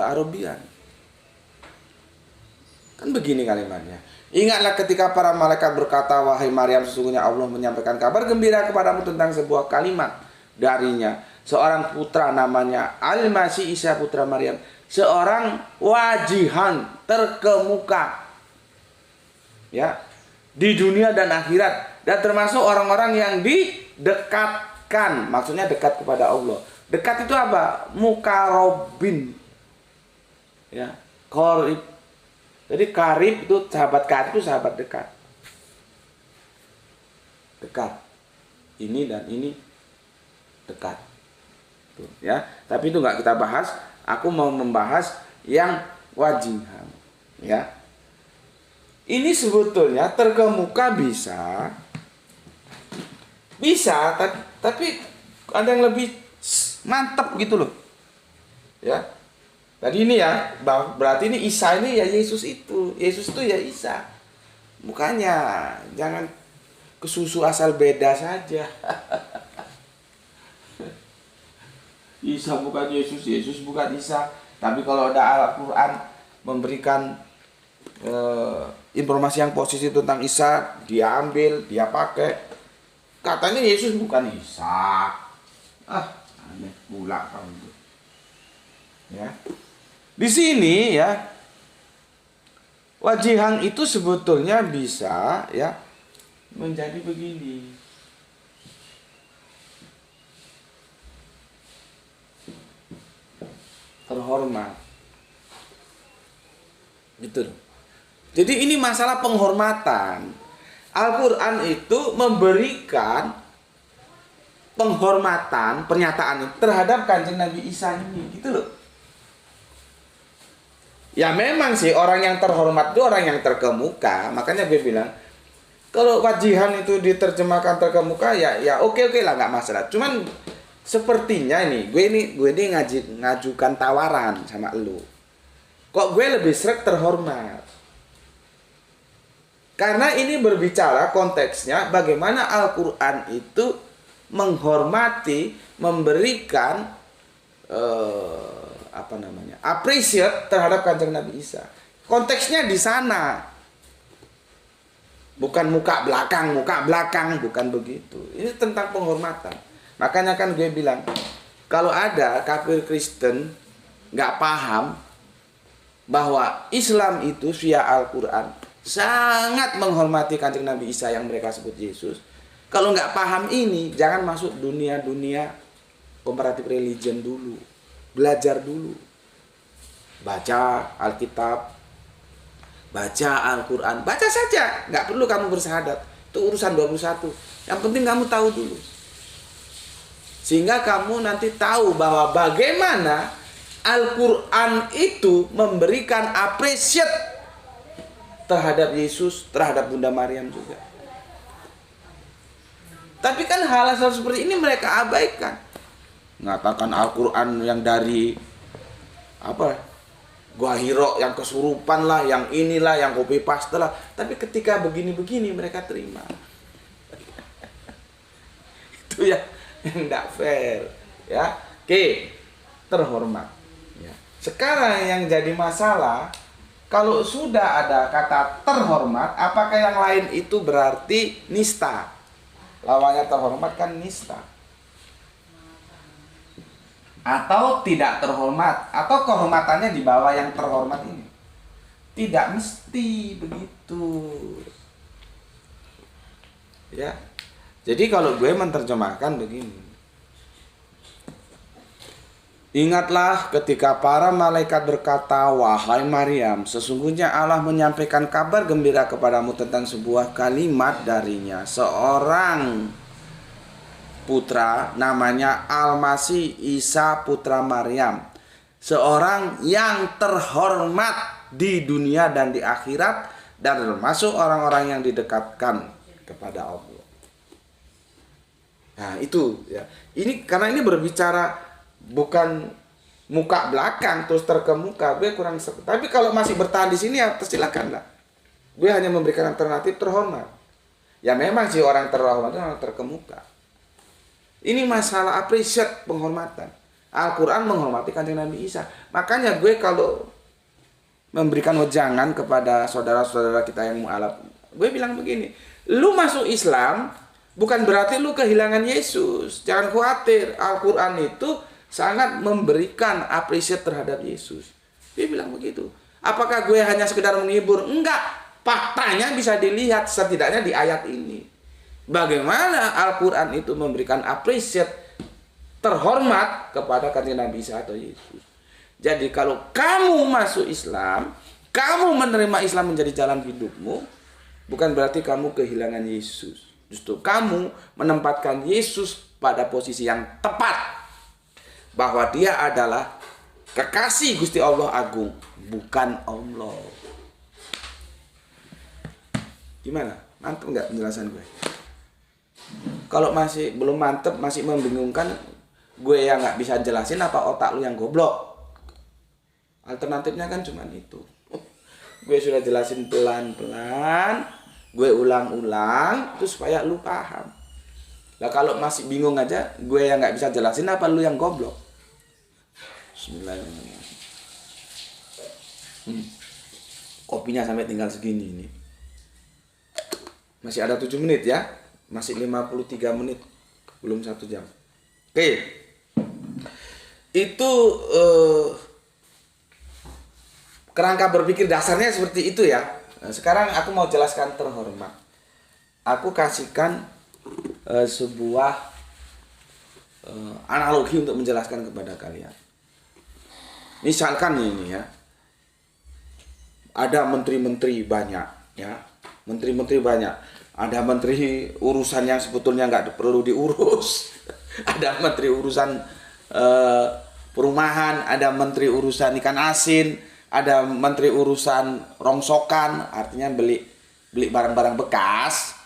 Arabian. Kan begini kalimatnya. Ingatlah ketika para malaikat berkata, wahai Maryam, sesungguhnya Allah menyampaikan kabar gembira kepadamu tentang sebuah kalimat darinya. Seorang putra namanya Al-Masih Isa putra Maryam. Seorang wajihan, terkemuka, ya, di dunia dan akhirat. Dan termasuk orang-orang yang didekatkan. Maksudnya dekat kepada Allah. Dekat itu apa? Mukarobin, ya, korib. Jadi karib itu sahabat karib itu sahabat dekat. Dekat. Ini dan ini dekat. Tuh, ya. Tapi itu nggak kita bahas. Aku mau membahas yang wajihan, ya. Ini sebetulnya terkemuka bisa, tapi ada yang lebih mantap gitu loh, ya. Tadi ini ya, berarti ini Isa ini ya Yesus itu ya Isa. Bukannya jangan kesusu asal beda saja. Isa bukan Yesus, Yesus bukan Isa. Tapi kalau ada Al-Quran memberikan informasi yang positif tentang Isa, dia ambil, dia pakai. Katanya Yesus bukan Isa. Aneh pula kamu. Ya. Di sini ya, wajihan itu sebetulnya bisa ya menjadi begini. Terhormat. Gitu. Jadi ini masalah penghormatan. Al-Quran itu memberikan penghormatan, pernyataan terhadap Kanjeng Nabi Isa ini, gitu loh. Ya memang sih orang yang terhormat itu orang yang terkemuka. Makanya gue bilang kalau wajihan itu diterjemahkan terkemuka ya oke lah, nggak masalah. Cuman sepertinya gue ini ngajukan tawaran sama lu. Kok gue lebih sreg terhormat? Karena ini berbicara konteksnya bagaimana Al-Quran itu menghormati, memberikan appreciate terhadap Kanjeng Nabi Isa. Konteksnya di sana. Bukan muka belakang, bukan begitu. Ini tentang penghormatan. Makanya kan gue bilang, kalau ada kafir Kristen nggak paham bahwa Islam itu via Al-Quran sangat menghormati Kanjeng Nabi Isa yang mereka sebut Yesus. Kalau nggak paham ini, jangan masuk dunia-dunia comparative religion dulu. Belajar dulu. Baca Alkitab, baca Al-Quran, baca saja. Nggak perlu kamu bersyahadat. Itu urusan 21. Yang penting kamu tahu dulu. Sehingga kamu nanti tahu bahwa bagaimana Al-Quran itu memberikan appreciate terhadap Yesus, terhadap Bunda Maryam juga. Tapi kan hal-hal seperti ini mereka abaikan. Mengatakan Al-Quran yang dari Gua Hiro yang kesurupan lah, yang inilah, yang copy paste lah. Tapi ketika begini-begini mereka terima. Itu ya yang tidak fair. Ya, oke, terhormat. Ya. Sekarang yang jadi masalah, kalau sudah ada kata terhormat, apakah yang lain itu berarti nista? Lawannya terhormat kan nista. Atau tidak terhormat, atau kehormatannya di bawah yang terhormat ini. Tidak mesti begitu. Ya. Jadi kalau gue menerjemahkan begini. Ingatlah ketika para malaikat berkata, "Wahai Maryam, sesungguhnya Allah menyampaikan kabar gembira kepadamu tentang sebuah kalimat darinya. Seorang putra namanya Al-Masih Isa putra Maryam. Seorang yang terhormat di dunia dan di akhirat, dan termasuk orang-orang yang didekatkan kepada Allah." Nah itu ya. Ini karena ini berbicara bukan muka belakang terus terkemuka, gue kurang tapi kalau masih bertahan di sini ya silakan lah. Gue hanya memberikan alternatif terhormat. Ya memang sih orang terhormat itu orang terkemuka. Ini masalah appreciate penghormatan. Al-Quran menghormati Kanjeng Nabi Isa. Makanya gue kalau memberikan wejangan kepada saudara-saudara kita yang mu'alaf, gue bilang begini, lu masuk Islam bukan berarti lu kehilangan Yesus. Jangan khawatir, Al-Quran itu sangat memberikan apresiasi terhadap Yesus. Dia bilang begitu. Apakah gue hanya sekedar menghibur? Enggak. Faktanya bisa dilihat setidaknya di ayat ini. Bagaimana Al-Quran itu memberikan apresiasi terhormat kepada Kanjeng Nabi Isa atau Yesus. Jadi kalau kamu masuk Islam, kamu menerima Islam menjadi jalan hidupmu, bukan berarti kamu kehilangan Yesus. Justru kamu menempatkan Yesus pada posisi yang tepat. Bahwa dia adalah kekasih Gusti Allah Agung, bukan Allah. Gimana? Mantap nggak penjelasan gue? Kalau masih belum mantep, masih membingungkan, gue yang nggak bisa jelasin, apa otak lu yang goblok? Alternatifnya kan cuma itu. Gue sudah jelasin pelan-pelan, gue ulang-ulang, terus supaya lu paham. Nah kalau masih bingung aja, gue yang nggak bisa jelasin, apa lu yang goblok? Bismillahirrahmanirrahim. Kopinya sampai tinggal segini ini. Masih ada 7 menit ya. Masih 53 menit. Belum 1 jam. Oke. Itu kerangka berpikir dasarnya seperti itu ya. Nah, sekarang aku mau jelaskan terhormat. Aku kasihkan sebuah analogi untuk menjelaskan kepada kalian. Misalkan ini ya, ada menteri-menteri banyak ya, menteri-menteri banyak. Ada menteri urusan yang sebetulnya nggak perlu diurus. Ada menteri urusan perumahan, ada menteri urusan ikan asin, ada menteri urusan rongsokan, artinya beli barang-barang bekas.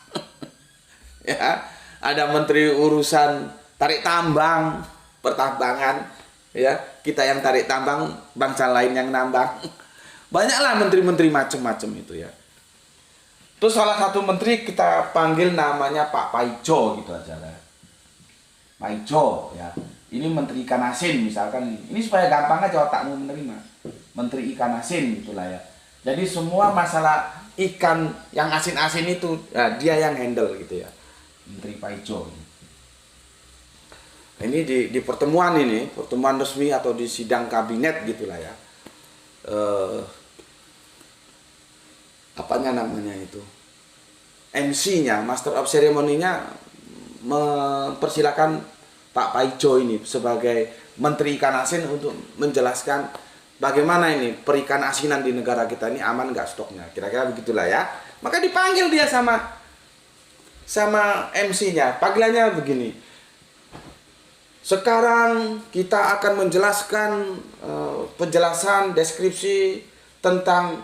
Ya, ada menteri urusan tarik tambang, pertambangan. Ya, kita yang tarik tambang, bangsa lain yang nambang. Banyaklah menteri-menteri macam-macam itu ya. Terus salah satu menteri kita panggil namanya Pak Paijo gitu aja lah. Paijo ya. Ini menteri ikan asin misalkan. Ini supaya gampang aja otakmu menerima. Menteri ikan asin gitulah ya. Jadi semua masalah ikan yang asin-asin itu ya, dia yang handle gitu ya. Menteri Paijo. Ini di pertemuan ini, pertemuan resmi atau di sidang kabinet gitulah ya. Apanya namanya itu? MC-nya, Master of Ceremony-nya mempersilakan Pak Paijo ini sebagai Menteri Ikan Asin untuk menjelaskan bagaimana ini perikan asinan di negara kita ini aman nggak stoknya. Kira-kira begitulah ya. Maka dipanggil dia sama MC-nya. Panggilannya begini. Sekarang kita akan menjelaskan penjelasan deskripsi tentang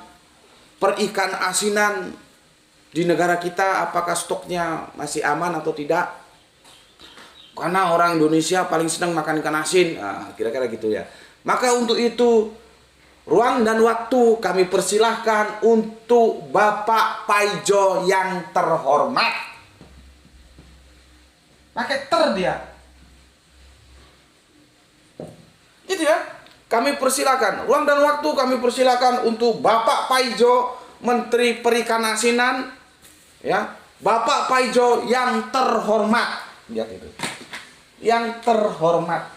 perikan asinan di negara kita, apakah stoknya masih aman atau tidak. Karena orang Indonesia paling senang makan ikan asin. Nah, kira-kira gitu ya. Maka untuk itu, ruang dan waktu kami persilahkan untuk Bapak Paijo yang terhormat. Pakai dia. Gitu ya. Kami persilakan, ruang dan waktu kami persilakan untuk Bapak Paijo, Menteri Perikan Asinan, ya, Bapak Paijo yang terhormat. Lihat itu, yang terhormat.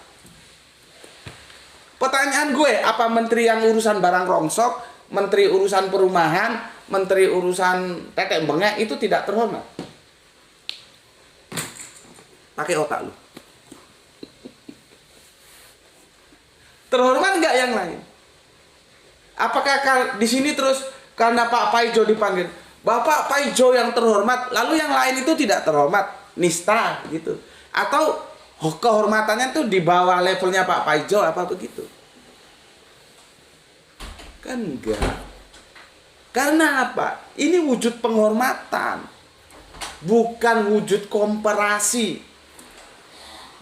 Pertanyaan gue, apa menteri yang urusan barang rongsok, menteri urusan perumahan, menteri urusan tetek bengek itu tidak terhormat? Pakai otak lu. Terhormat nggak yang lain? Apakah di sini terus karena Pak Paijo dipanggil Bapak Paijo yang terhormat, lalu yang lain itu tidak terhormat, nista gitu? Atau kehormatannya tuh di bawah levelnya Pak Paijo apa begitu? Kan enggak. Karena apa? Ini wujud penghormatan, bukan wujud komparasi.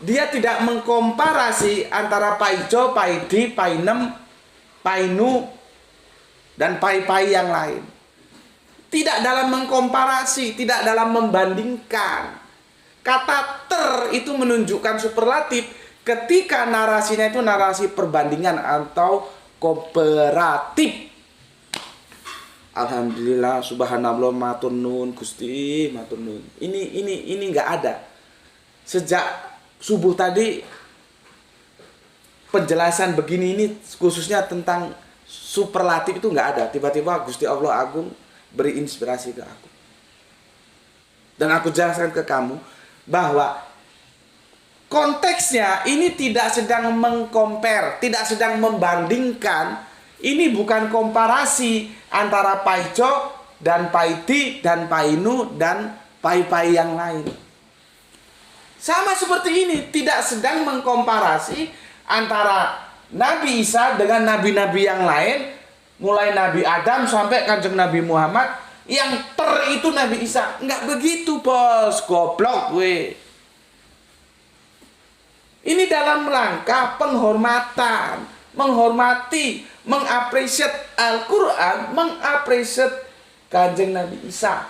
Dia tidak mengkomparasi antara Paijo, Paidi, Painem, Painu, dan Pai-Pai yang lain. Tidak dalam mengkomparasi, tidak dalam membandingkan. Kata ter itu menunjukkan superlatif ketika narasinya itu narasi perbandingan atau kooperatif. Alhamdulillah, subhanallah, matur nuwun Gusti, matur nuwun. Ini nggak ada. Sejak subuh tadi penjelasan begini ini khususnya tentang superlatif itu nggak ada. Tiba-tiba Gusti Allah Agung beri inspirasi ke aku. Dan aku jelaskan ke kamu bahwa konteksnya ini tidak sedang mengcompare, tidak sedang membandingkan. Ini bukan komparasi antara Paijo dan Paidi dan Painu dan Pai-Pai yang lain. Sama seperti ini, tidak sedang mengkomparasi antara Nabi Isa dengan nabi-nabi yang lain, mulai Nabi Adam sampai Kanjeng Nabi Muhammad, yang itu Nabi Isa. Enggak begitu, bos, goblok gue. Ini dalam rangka penghormatan, menghormati, mengapresiat Al-Quran, mengapresiat Kanjeng Nabi Isa.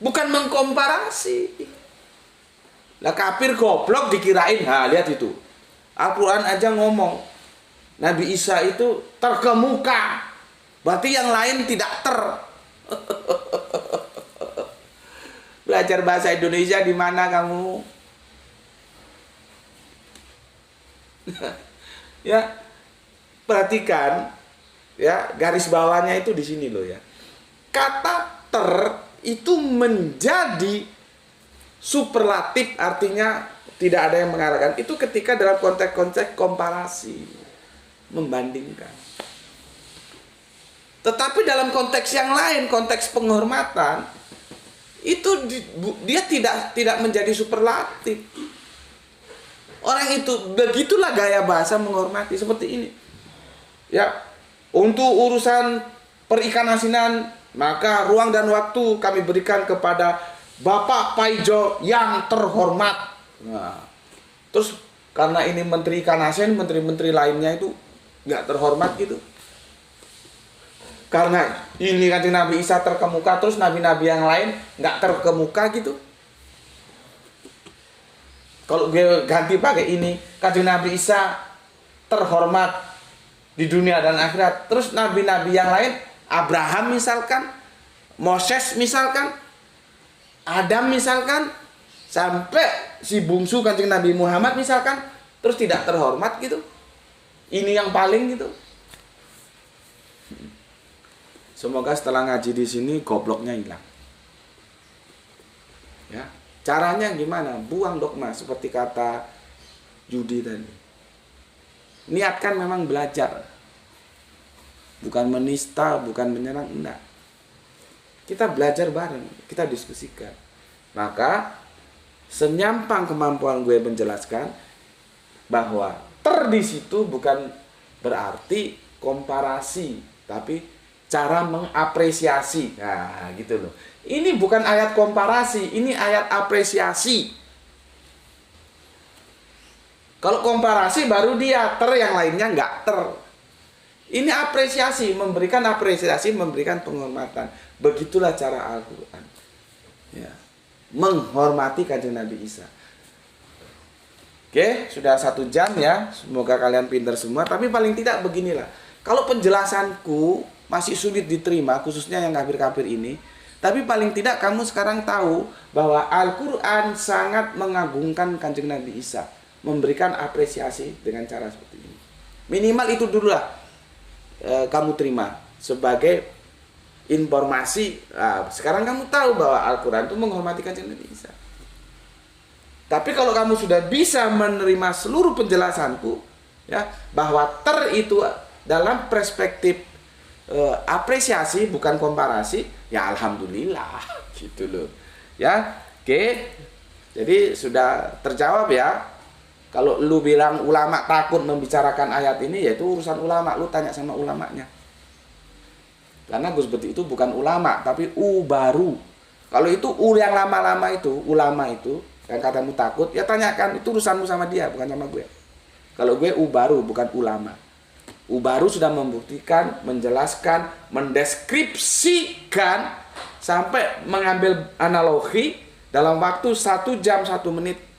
Bukan mengkomparasi. Lah kafir goblok dikirain, lihat itu. Al-Quran aja ngomong Nabi Isa itu terkemuka, berarti yang lain tidak ter. Belajar bahasa Indonesia di mana kamu? Ya, perhatikan ya, garis bawahnya itu di sini loh ya. Kata ter itu menjadi superlatif, artinya tidak ada yang mengalahkan. Itu ketika dalam konteks-konteks komparasi, membandingkan. Tetapi dalam konteks yang lain, konteks penghormatan, itu dia tidak menjadi superlatif. Orang itu, begitulah gaya bahasa menghormati seperti ini. Ya, untuk urusan perikan asinan, maka ruang dan waktu kami berikan kepada Bapak Paijo yang terhormat. Nah, terus karena ini Menteri Ikan Asin, menteri-menteri lainnya itu nggak terhormat gitu. Karena ini kan Nabi Isa terkemuka, terus nabi-nabi yang lain nggak terkemuka gitu. Kalau gue ganti pakai ini, kanjeng Nabi Isa terhormat di dunia dan akhirat. Terus nabi-nabi yang lain, Abraham misalkan, Moses misalkan, Adam misalkan, sampai si bungsu kanjeng Nabi Muhammad misalkan, terus tidak terhormat gitu. Ini yang paling gitu. Semoga setelah ngaji di sini gobloknya hilang. Ya. Caranya gimana? Buang dogma seperti kata Yudi tadi. Niatkan memang belajar. Bukan menista, bukan menyerang, enggak. Kita belajar bareng, kita diskusikan. Maka senyampang kemampuan gue menjelaskan bahwa di situ bukan berarti komparasi, tapi cara mengapresiasi. Nah, gitu loh. Ini bukan ayat komparasi, ini ayat apresiasi. Kalau komparasi baru dia yang lainnya nggak Ini apresiasi, memberikan apresiasi, memberikan penghormatan. Begitulah cara Al-Quran. Ya. Menghormati Kanjeng Nabi Isa. Oke, sudah 1 jam ya. Semoga kalian pintar semua. Tapi paling tidak beginilah. Kalau penjelasanku masih sulit diterima, khususnya yang kafir-kafir ini, tapi paling tidak kamu sekarang tahu bahwa Al-Quran sangat mengagungkan Kanjeng Nabi Isa, memberikan apresiasi dengan cara seperti ini. Minimal itu dulu lah kamu terima sebagai informasi. Nah, sekarang kamu tahu bahwa Al-Quran itu menghormati Kanjeng Nabi Isa. Tapi kalau kamu sudah bisa menerima seluruh penjelasanku, ya, bahwa itu dalam perspektif apresiasi bukan komparasi, ya alhamdulillah gitu loh. Ya, oke. Jadi sudah terjawab ya. Kalau lu bilang ulama takut membicarakan ayat ini, yaitu urusan ulama, lu tanya sama ulamanya. Karena gue seperti itu bukan ulama, tapi baru. Kalau itu yang lama-lama itu, ulama itu, yang katamu takut, ya tanyakan, itu urusanmu sama dia, bukan sama gue. Kalau gue baru, bukan ulama. Baru sudah membuktikan, menjelaskan, mendeskripsikan, sampai mengambil analogi dalam waktu 1 jam 1 menit.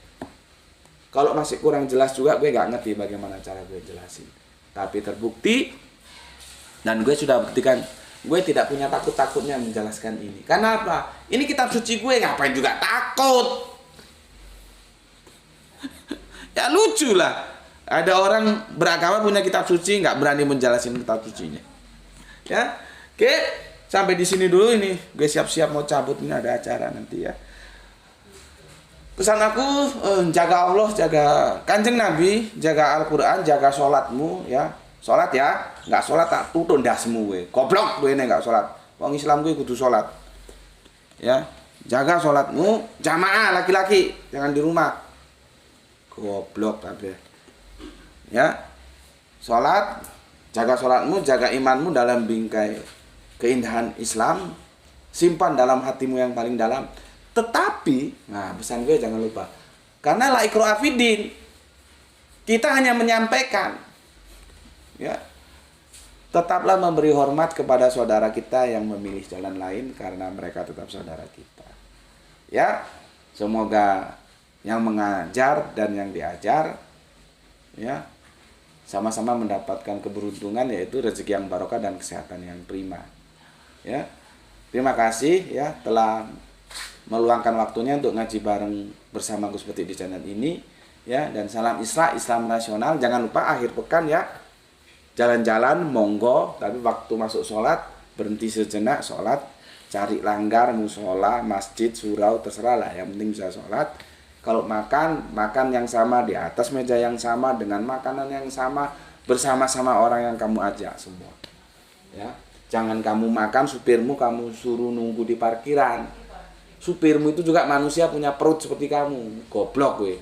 Kalau masih kurang jelas juga, gue gak ngerti bagaimana cara gue jelasin. Tapi terbukti, dan gue sudah buktikan, gue tidak punya takut-takutnya menjelaskan ini. Karena apa? Ini kitab suci gue, ngapain juga takut? Ya lucu lah. Ada orang beragama punya kitab suci, gak berani menjelasin kitab sucinya. Ya, oke. Sampai di sini dulu ini. Gue siap-siap mau cabut, ini ada acara nanti ya. Pesan aku, jaga Allah, jaga Kanjeng Nabi, jaga Al-Quran, jaga sholatmu ya. Sholat ya, nggak sholat tak tutun dasmu gue. Goblok gue ini nggak sholat. Wong Islam gue kudu sholat. Ya, jaga sholatmu, jamaah laki-laki, jangan di rumah. Goblok kabeh. Ya, sholat, jaga sholatmu, jaga imanmu dalam bingkai keindahan Islam, simpan dalam hatimu yang paling dalam. Tetapi, nah pesan gue jangan lupa, karena la ikraha fiddin, kita hanya menyampaikan, ya, tetaplah memberi hormat kepada saudara kita yang memilih jalan lain karena mereka tetap saudara kita. Ya, semoga yang mengajar dan yang diajar, ya, sama-sama mendapatkan keberuntungan, yaitu rezeki yang barokah dan kesehatan yang prima. Ya, terima kasih ya telah meluangkan waktunya untuk ngaji bareng bersama Gus Peti di channel ini ya, dan salam Islam nasional. Jangan lupa akhir pekan ya, jalan-jalan monggo, tapi waktu masuk sholat berhenti sejenak sholat, cari langgar, musola, masjid, surau, terserah lah, yang penting bisa sholat. Kalau makan yang sama di atas meja yang sama dengan makanan yang sama bersama-sama orang yang kamu ajak semua ya. Jangan kamu makan, supirmu kamu suruh nunggu di parkiran. Supirmu itu juga manusia, punya perut seperti kamu. Goblok gue.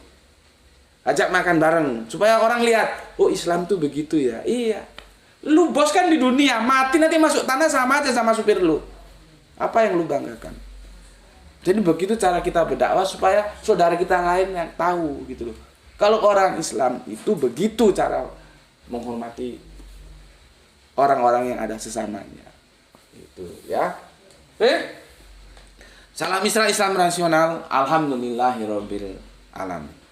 Ajak makan bareng supaya orang lihat, oh Islam tuh begitu ya. Iya. Lu bos kan di dunia, mati nanti masuk tanah sama aja sama supir lu. Apa yang lu banggakan? Jadi begitu cara kita berdakwah supaya saudara kita lain yang tahu gitu loh. Kalau orang Islam itu begitu cara menghormati orang-orang yang ada sesamanya. Itu ya. Salam Islam nasional. Alhamdulillahirabbil alamin.